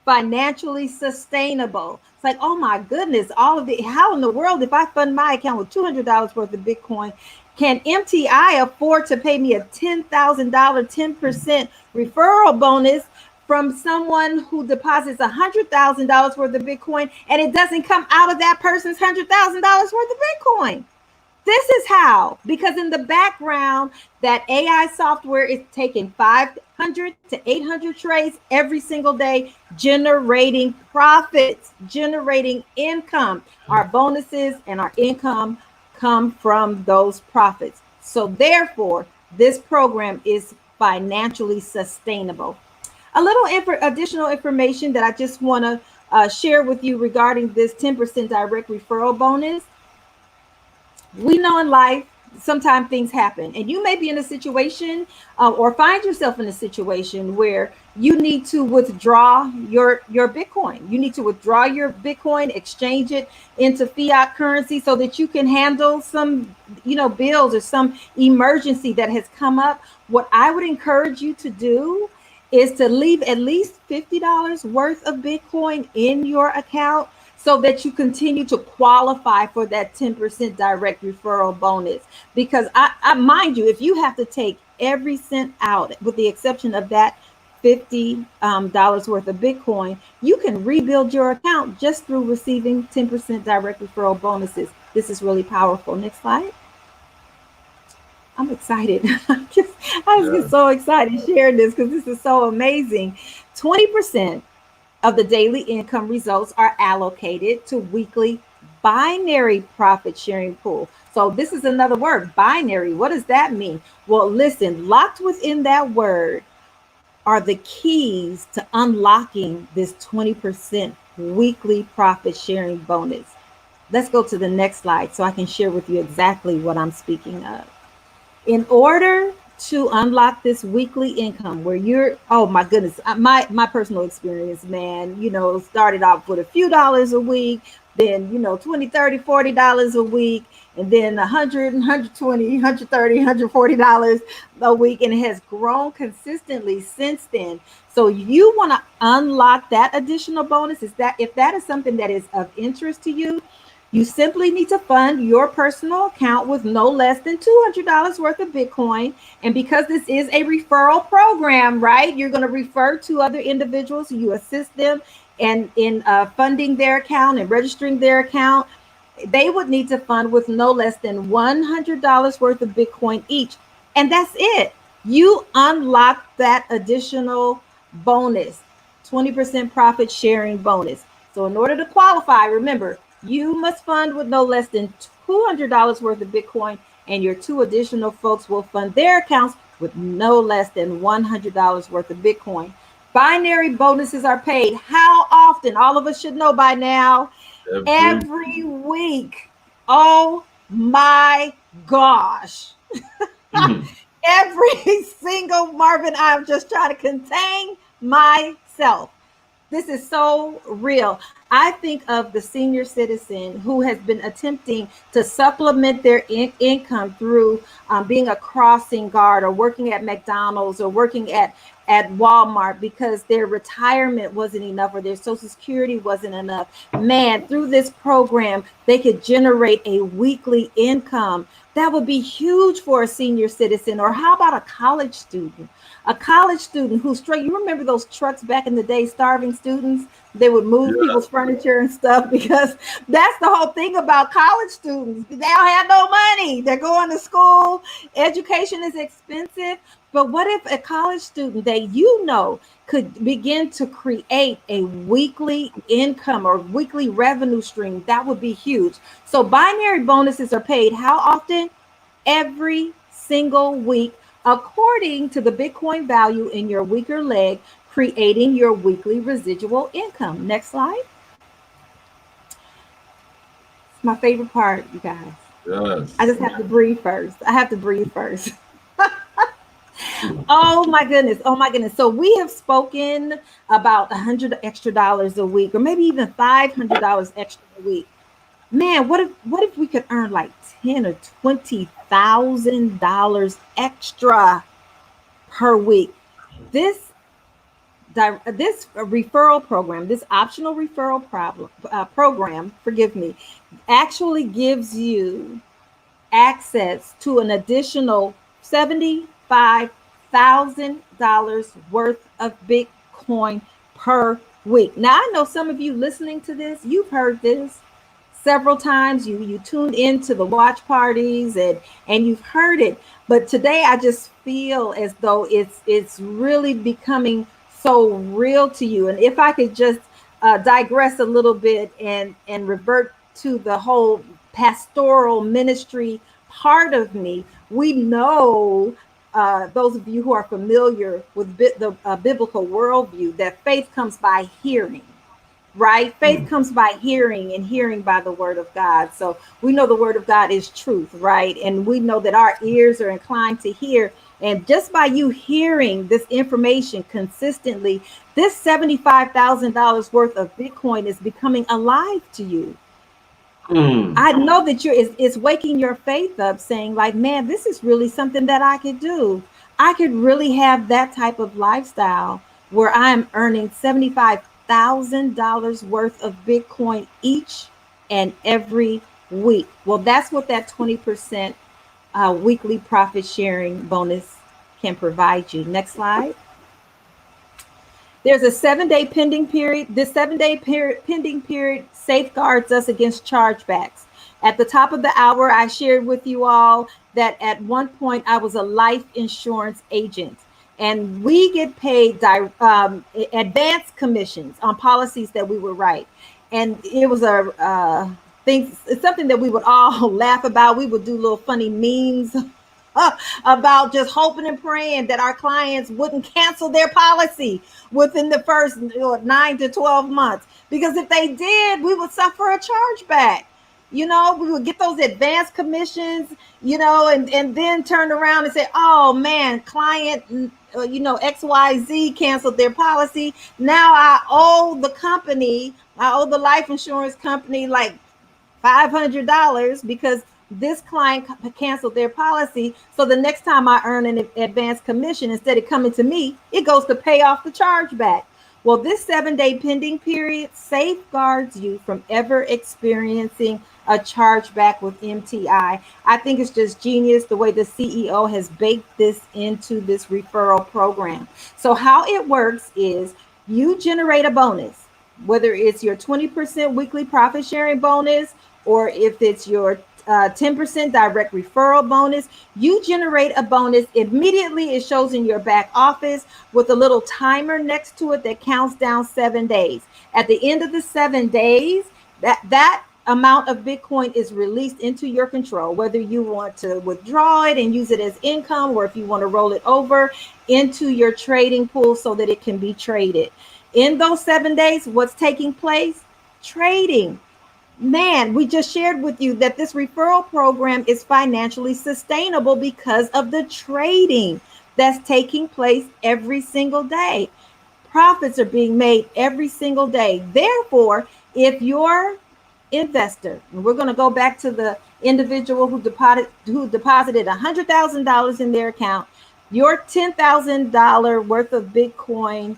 financially sustainable. It's like, oh my goodness, all of the, how in the world, if I fund my account with $200 worth of Bitcoin, can MTI afford to pay me a $10,000, 10% referral bonus from someone who deposits $100,000 worth of Bitcoin and it doesn't come out of that person's $100,000 worth of Bitcoin? This is how, because in the background, that AI software is taking 500 to 800 trades every single day, generating profits, generating income. Our bonuses and our income come from those profits. So therefore, this program is financially sustainable. A little additional information that I just want to share with you regarding this 10% direct referral bonus. We know in life sometimes things happen, and you may be in a situation or find yourself in a situation where you need to withdraw your Bitcoin. You need to withdraw your Bitcoin, exchange it into fiat currency so that you can handle some, bills or some emergency that has come up. What I would encourage you to do is to leave at least $50 worth of Bitcoin in your account so that you continue to qualify for that 10% direct referral bonus. Because I mind you, if you have to take every cent out, with the exception of that $50 worth of Bitcoin, you can rebuild your account just through receiving 10% direct referral bonuses. This is really powerful. Next slide. I'm excited. I just get so excited sharing this because this is so amazing. 20% of the daily income results are allocated to weekly binary profit sharing pool. So this is another word, binary. What does that mean? Well, listen, locked within that word are the keys to unlocking this 20% weekly profit sharing bonus. Let's go to the next slide so I can share with you exactly what I'm speaking of. In order to unlock this weekly income where you're, oh my goodness, my personal experience, man, started off with a few dollars a week, then 20, 30, $40 a week, and then 100, 120, 130, $140 a week, and it has grown consistently since then. So you want to unlock that additional bonus. Is that, if that is something that is of interest to you, you simply need to fund your personal account with no less than $200 worth of Bitcoin. And because this is a referral program, right, you're going to refer to other individuals. You assist them in funding their account and registering their account. They would need to fund with no less than $100 worth of Bitcoin each. And that's it. You unlock that additional bonus, 20% profit sharing bonus. So in order to qualify, remember, you must fund with no less than $200 worth of Bitcoin, and your two additional folks will fund their accounts with no less than $100 worth of Bitcoin. Binary bonuses are paid how often? All of us should know by now. Every week. Oh my gosh. Every single Marvin, I'm just trying to contain myself. This is so real. I think of the senior citizen who has been attempting to supplement their income through being a crossing guard or working at McDonald's or working at Walmart because their retirement wasn't enough or their social security wasn't enough. Man, through this program, they could generate a weekly income. That would be huge for a senior citizen. Or how about a college student? A college student who's straight. You remember those trucks back in the day, starving students? They would move Yeah. people's furniture and stuff because that's the whole thing about college students. They don't have no money. They're going to school. Education is expensive. But what if a college student that you know could begin to create a weekly income or weekly revenue stream? That would be huge. So binary bonuses are paid how often? Every single week, according to the Bitcoin value in your weaker leg, creating your weekly residual income. Next slide. It's my favorite part, you guys. I Yes. just have to breathe first. I have to breathe first. Oh my goodness. Oh my goodness. So we have spoken about $100 extra a week, or maybe even $500 extra a week. Man, what if we could earn like 10 or $20,000 extra per week? This this referral program, this optional referral program, forgive me, actually gives you access to an additional $75,000 worth of Bitcoin per week. Now, I know some of you listening to this, you've heard this several times. You tuned into the watch parties and you've heard it. But today I just feel as though it's really becoming so real to you. And if I could just digress a little bit and revert to the whole pastoral ministry part of me, we know, those of you who are familiar with the biblical worldview, that faith comes by hearing, right? Faith Mm. comes by hearing, and hearing by the word of God. So we know the word of God is truth, right? And we know that our ears are inclined to hear. And just by you hearing this information consistently, this $75,000 worth of Bitcoin is becoming alive to you. Mm. I know that it's waking your faith up, saying, like, man, this is really something that I could do. I could really have that type of lifestyle where I'm earning $75,000 worth of Bitcoin each and every week. Well, that's what that 20% weekly profit sharing bonus can provide you. Next slide. There's a 7-day pending period. This 7-day pending period safeguards us against chargebacks. At the top of the hour, I shared with you all that at one point I was a life insurance agent, and we get paid advance commissions on policies that we would write. And it was a thing, it's something that we would all laugh about. We would do little funny memes about just hoping and praying that our clients wouldn't cancel their policy within the first 9 to 12 months. Because if they did, we would suffer a chargeback. We would get those advanced commissions, and then turn around and say, oh man, client, XYZ canceled their policy. Now I owe the life insurance company like $500 because this client canceled their policy. So the next time I earn an advance commission, instead of coming to me, it goes to pay off the chargeback. Well, this 7-day pending period safeguards you from ever experiencing a chargeback with MTI. I think it's just genius the way the CEO has baked this into this referral program. So how it works is you generate a bonus, whether it's your 20% weekly profit sharing bonus, or if it's your 10% direct referral bonus, you generate a bonus immediately. It shows in your back office with a little timer next to it that counts down 7 days. At the end of the 7 days, that amount of Bitcoin is released into your control, whether you want to withdraw it and use it as income, or if you want to roll it over into your trading pool so that it can be traded. In those 7 days, what's taking place? Trading. Man, we just shared with you that this referral program is financially sustainable because of the trading that's taking place every single day. Profits are being made every single day. Therefore, If your investor, and we're going to go back to the individual who deposited $100,000 in their account, your $10,000 worth of Bitcoin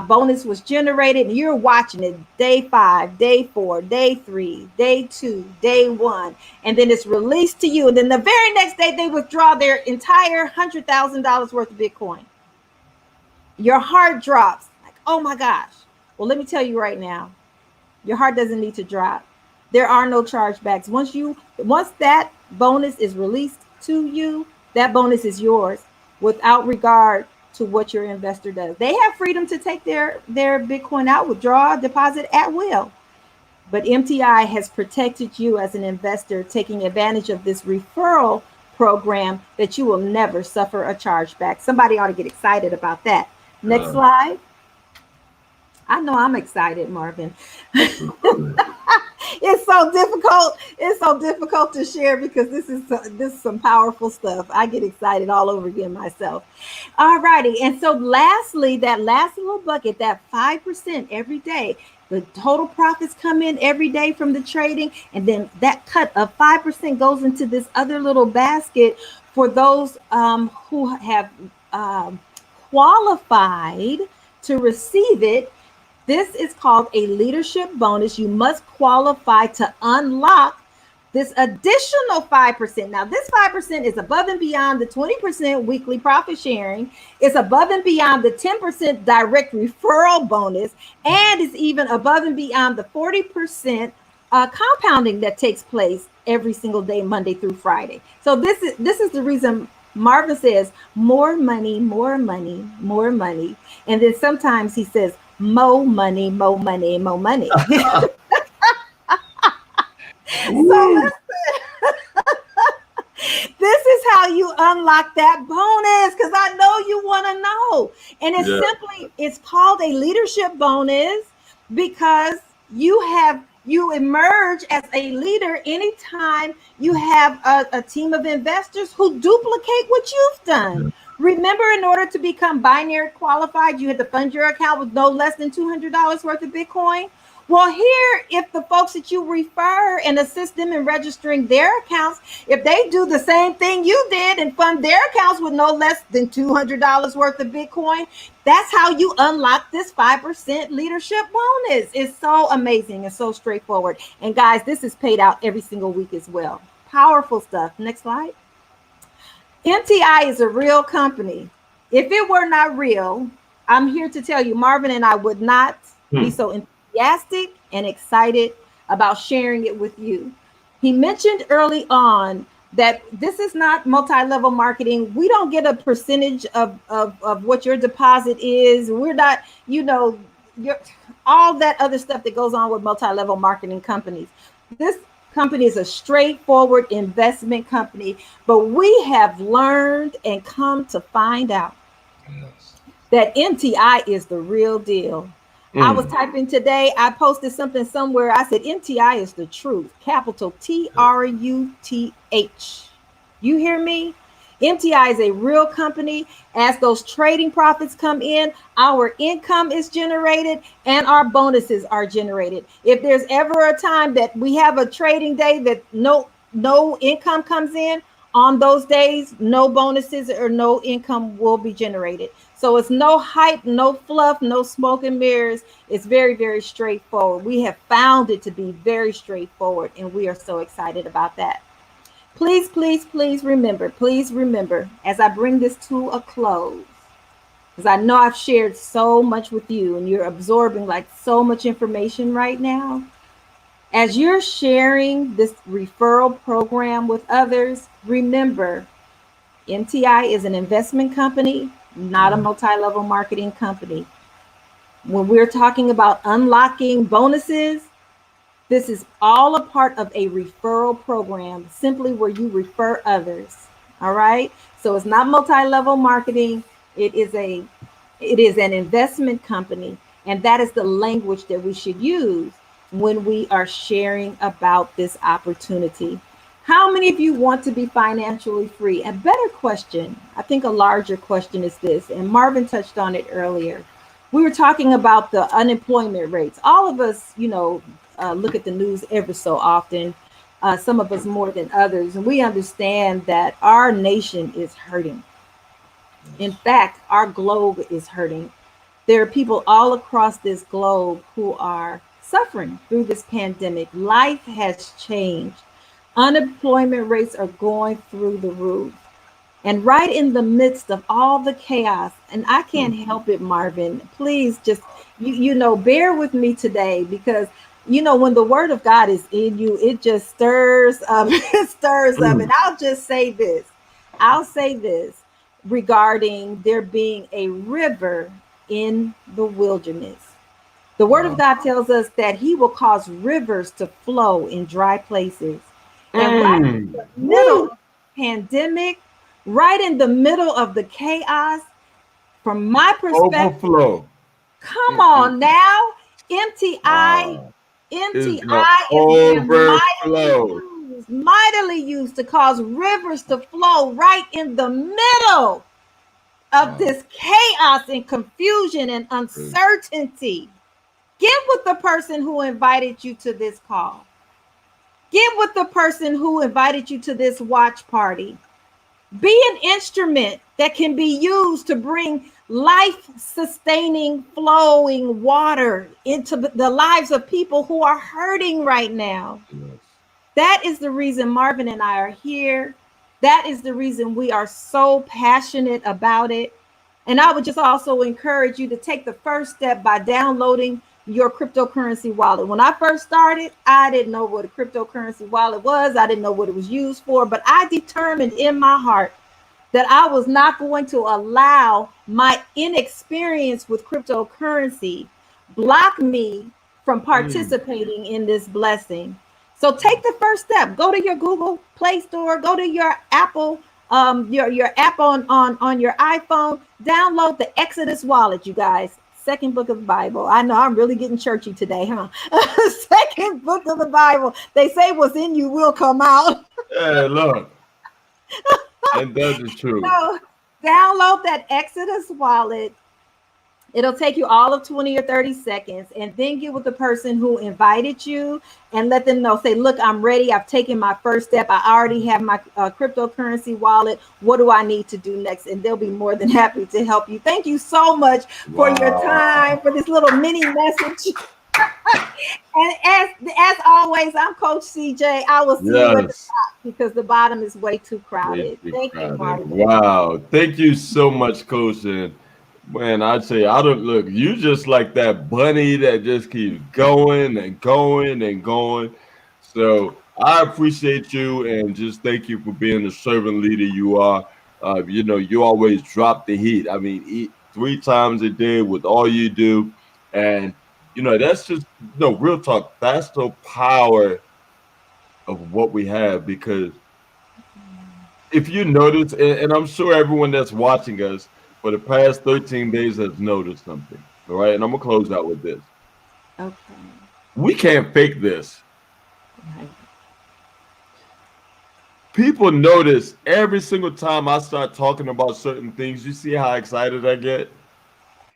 bonus was generated, and you're watching it day 5, day 4, day 3, day 2, day 1, and then it's released to you, and then the very next day they withdraw their entire $100,000 worth of Bitcoin. Your heart drops like, oh my gosh. Well, let me tell you right now, your heart doesn't need to drop. There are no chargebacks. Once that bonus is released to you, that bonus is yours without regard to what your investor does. They have freedom to take their Bitcoin out, withdraw, deposit at will. But MTI has protected you as an investor, taking advantage of this referral program that you will never suffer a chargeback. Somebody ought to get excited about that. Next slide. I know I'm excited, Marvin. It's so difficult. It's so difficult to share because this is some powerful stuff. I get excited all over again myself. All righty. And so lastly, that last little bucket, that 5% every day, the total profits come in every day from the trading. And then that cut of 5% goes into this other little basket for those who have qualified to receive it. This is called a leadership bonus. You must qualify to unlock this additional 5%. Now, this 5% is above and beyond the 20% weekly profit sharing. It's above and beyond the 10% direct referral bonus, and it's even above and beyond the 40% compounding that takes place every single day, Monday through Friday. So this is the reason Marva says more money, more money, more money. And then sometimes he says, more money, more money, more money. So this is how you unlock that bonus, because I know you want to know. And it's called a leadership bonus because you emerge as a leader anytime you have a team of investors who duplicate what you've done. Remember, in order to become binary qualified, you had to fund your account with no less than $200 worth of Bitcoin. Well, here, if the folks that you refer and assist them in registering their accounts, if they do the same thing you did and fund their accounts with no less than $200 worth of Bitcoin, that's how you unlock this 5% leadership bonus. It's so amazing and so straightforward. And guys, this is paid out every single week as well. Powerful stuff. Next slide. MTI is a real company. If it were not real, I'm here to tell you, Marvin and I would not be so enthusiastic and excited about sharing it with you. He mentioned early on that this is not multi-level marketing. We don't get a percentage of what your deposit is. We're not, all that other stuff that goes on with multi-level marketing companies. This company is a straightforward investment company, but we have learned and come to find out that MTI is the real deal. I was typing today, I posted something somewhere. I said, MTI is the truth, capital TRUTH. You hear me? MTI is a real company. As those trading profits come in, our income is generated and our bonuses are generated. If there's ever a time that we have a trading day that no income comes in, on those days, no bonuses or no income will be generated. So it's no hype, no fluff, no smoke and mirrors. It's very, very straightforward. We have found it to be very straightforward, and we are so excited about that. Please, please, please remember, as I bring this to a close, because I know I've shared so much with you and you're absorbing like so much information right now. As you're sharing this referral program with others, remember, MTI is an investment company, not a multi-level marketing company. When we're talking about unlocking bonuses, this is all a part of a referral program, simply where you refer others. All right. So it's not multi-level marketing. It is an investment company. And that is the language that we should use when we are sharing about this opportunity. How many of you want to be financially free? A better question, I think a larger question is this, and Marvin touched on it earlier. We were talking about the unemployment rates. All of us, look at the news ever so often. Some of us more than others, and we understand that our nation is hurting. In Yes. fact, our globe is hurting. There are people all across this globe who are suffering through this pandemic. Life has changed. Unemployment rates are going through the roof. And right in the midst of all the chaos, and I Hmm. can't help it, Marvin, please just, bear with me today because, when the word of God is in you, it just stirs up, it stirs up. And Hmm. I'll say this regarding there being a river in the wilderness. The word of Wow. God tells us that he will cause rivers to flow in dry places. And right in Mm. the middle Woo. of the pandemic, right in the middle of the chaos, from my perspective, Overflow. come Mm-mm. on now, MTI, Wow. Is the MTI is being overflow. mightily used to cause rivers to flow right in the middle of Wow. this chaos and confusion and uncertainty. Get with the person who invited you to this call. Get with the person who invited you to this watch party. Be an instrument that can be used to bring life sustaining, flowing water into the lives of people who are hurting right now. Yes. That is the reason Marvin and I are here. That is the reason we are so passionate about it. And I would just also encourage you to take the first step by downloading your cryptocurrency wallet. When I first started, I didn't know what a cryptocurrency wallet was. I didn't know what it was used for, but I determined in my heart that I was not going to allow my inexperience with cryptocurrency block me from Mm. participating in this blessing. So take the first step. Go to your Google Play Store, go to your Apple your app on your iPhone, download the Exodus wallet, you guys. Second book of the Bible. I know I'm really getting churchy today, huh? Second book of the Bible. They say what's in you will come out. Hey, look. And that's the truth. So download that Exodus wallet. It'll take you all of 20 or 30 seconds, and then get with the person who invited you and let them know. Say, look, I'm ready. I've taken my first step. I already have my cryptocurrency wallet. What do I need to do next? And they'll be more than happy to help you. Thank you so much for your Wow. time, for this little mini message. And as always, I'm Coach CJ. I will see you at the Yes. top because the bottom is way too Way crowded. too Thank you, crowded. Marvin. Wow. Thank you so much, Coach. And man, I'd say I don't look, you just like that bunny that just keeps going and going and going. So I appreciate you and just thank you for being the servant leader you are. You always drop the heat. I mean, eat 3 times a day with all you do. And that's just no real talk. That's the power of what we have because if you notice, and I'm sure everyone that's watching us for the past 13 days has noticed something. All right. And I'm going to close out with this. Okay. We can't fake this. Right. People notice every single time I start talking about certain things. You see how excited I get?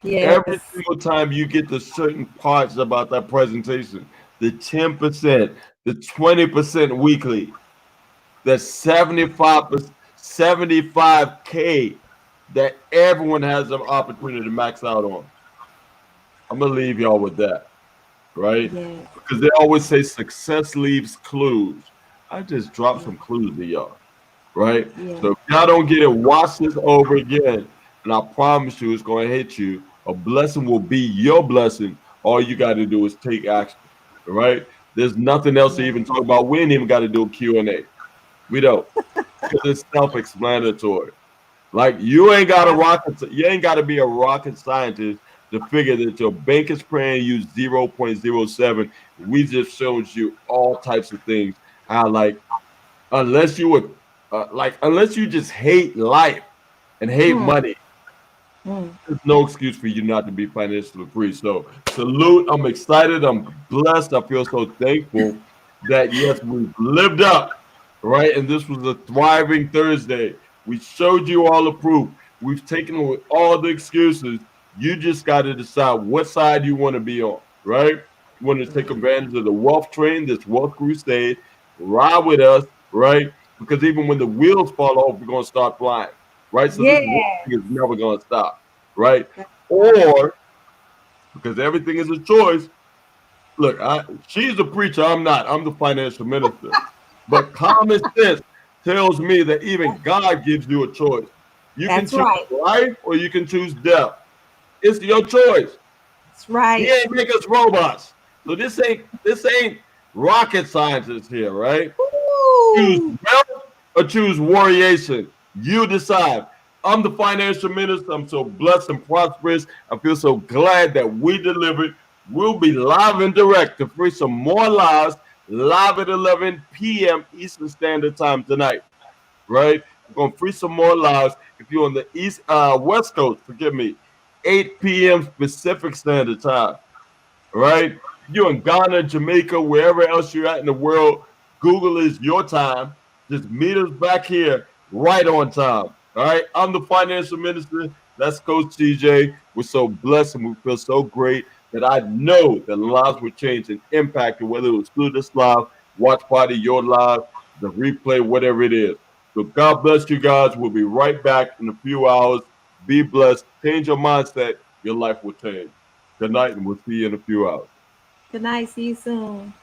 Every Yes. single time you get to certain parts about that presentation, the 10%, the 20% weekly, the 75K that everyone has an opportunity to max out on. I'm gonna leave y'all with that, right? Yes. Because they always say success leaves clues. I just dropped some clues to y'all, right? Yes. So if y'all don't get it, watch this over again, and I promise you, it's gonna hit you. A blessing will be your blessing. All you got to do is take action, all right? There's nothing else to Yes. even talk about. We ain't even got to do a Q&A. We don't, because it's self-explanatory. Like you ain't got to be a rocket scientist to figure that your bank is praying you 0.07. We just showed you all types of things. How like unless you would unless you just hate life and hate Mm, money, mm. there's no excuse for you not to be financially free. So salute. I'm excited. I'm blessed. I feel so thankful that yes, we've lived up, right? And this was a thriving Thursday. We showed you all the proof. We've taken away all the excuses. You just got to decide what side you want to be on, right? You want to take advantage of the wealth train, this wealth crusade, ride with us, right? Because even when the wheels fall off, we're going to start flying, right? So this wealth Yes. thing is never going to stop, right? Or because everything is a choice. Look, she's a preacher. I'm not. I'm the financial minister. But common sense tells me that even God gives you a choice. You can That's choose right. life or you can choose death. It's your choice. That's He right. ain't make us robots. So this ain't rocket scientists here, right? Choose Ooh. wealth or choose variation. You decide. I'm the financial minister. I'm so blessed and prosperous. I feel so glad that we delivered. We'll be live and direct to free some more lives live at 11 p.m. Eastern Standard Time tonight. Right? We're gonna free some more lives. If you're on the West Coast, forgive me, 8 p.m. Pacific Standard Time, right? You're in Ghana, Jamaica, wherever else you're at in the world, Google is your time. Just meet us back here right on time. All right. I'm the financial minister. That's Coach TJ. We're so blessed and we feel so great that I know that lives were changed and impacted, whether it was through this live, watch party, your live, the replay, whatever it is. So God bless you guys. We'll be right back in a few hours. Be blessed. Change your mindset. Your life will change. Good night, and we'll see you in a few hours. Good night. See you soon.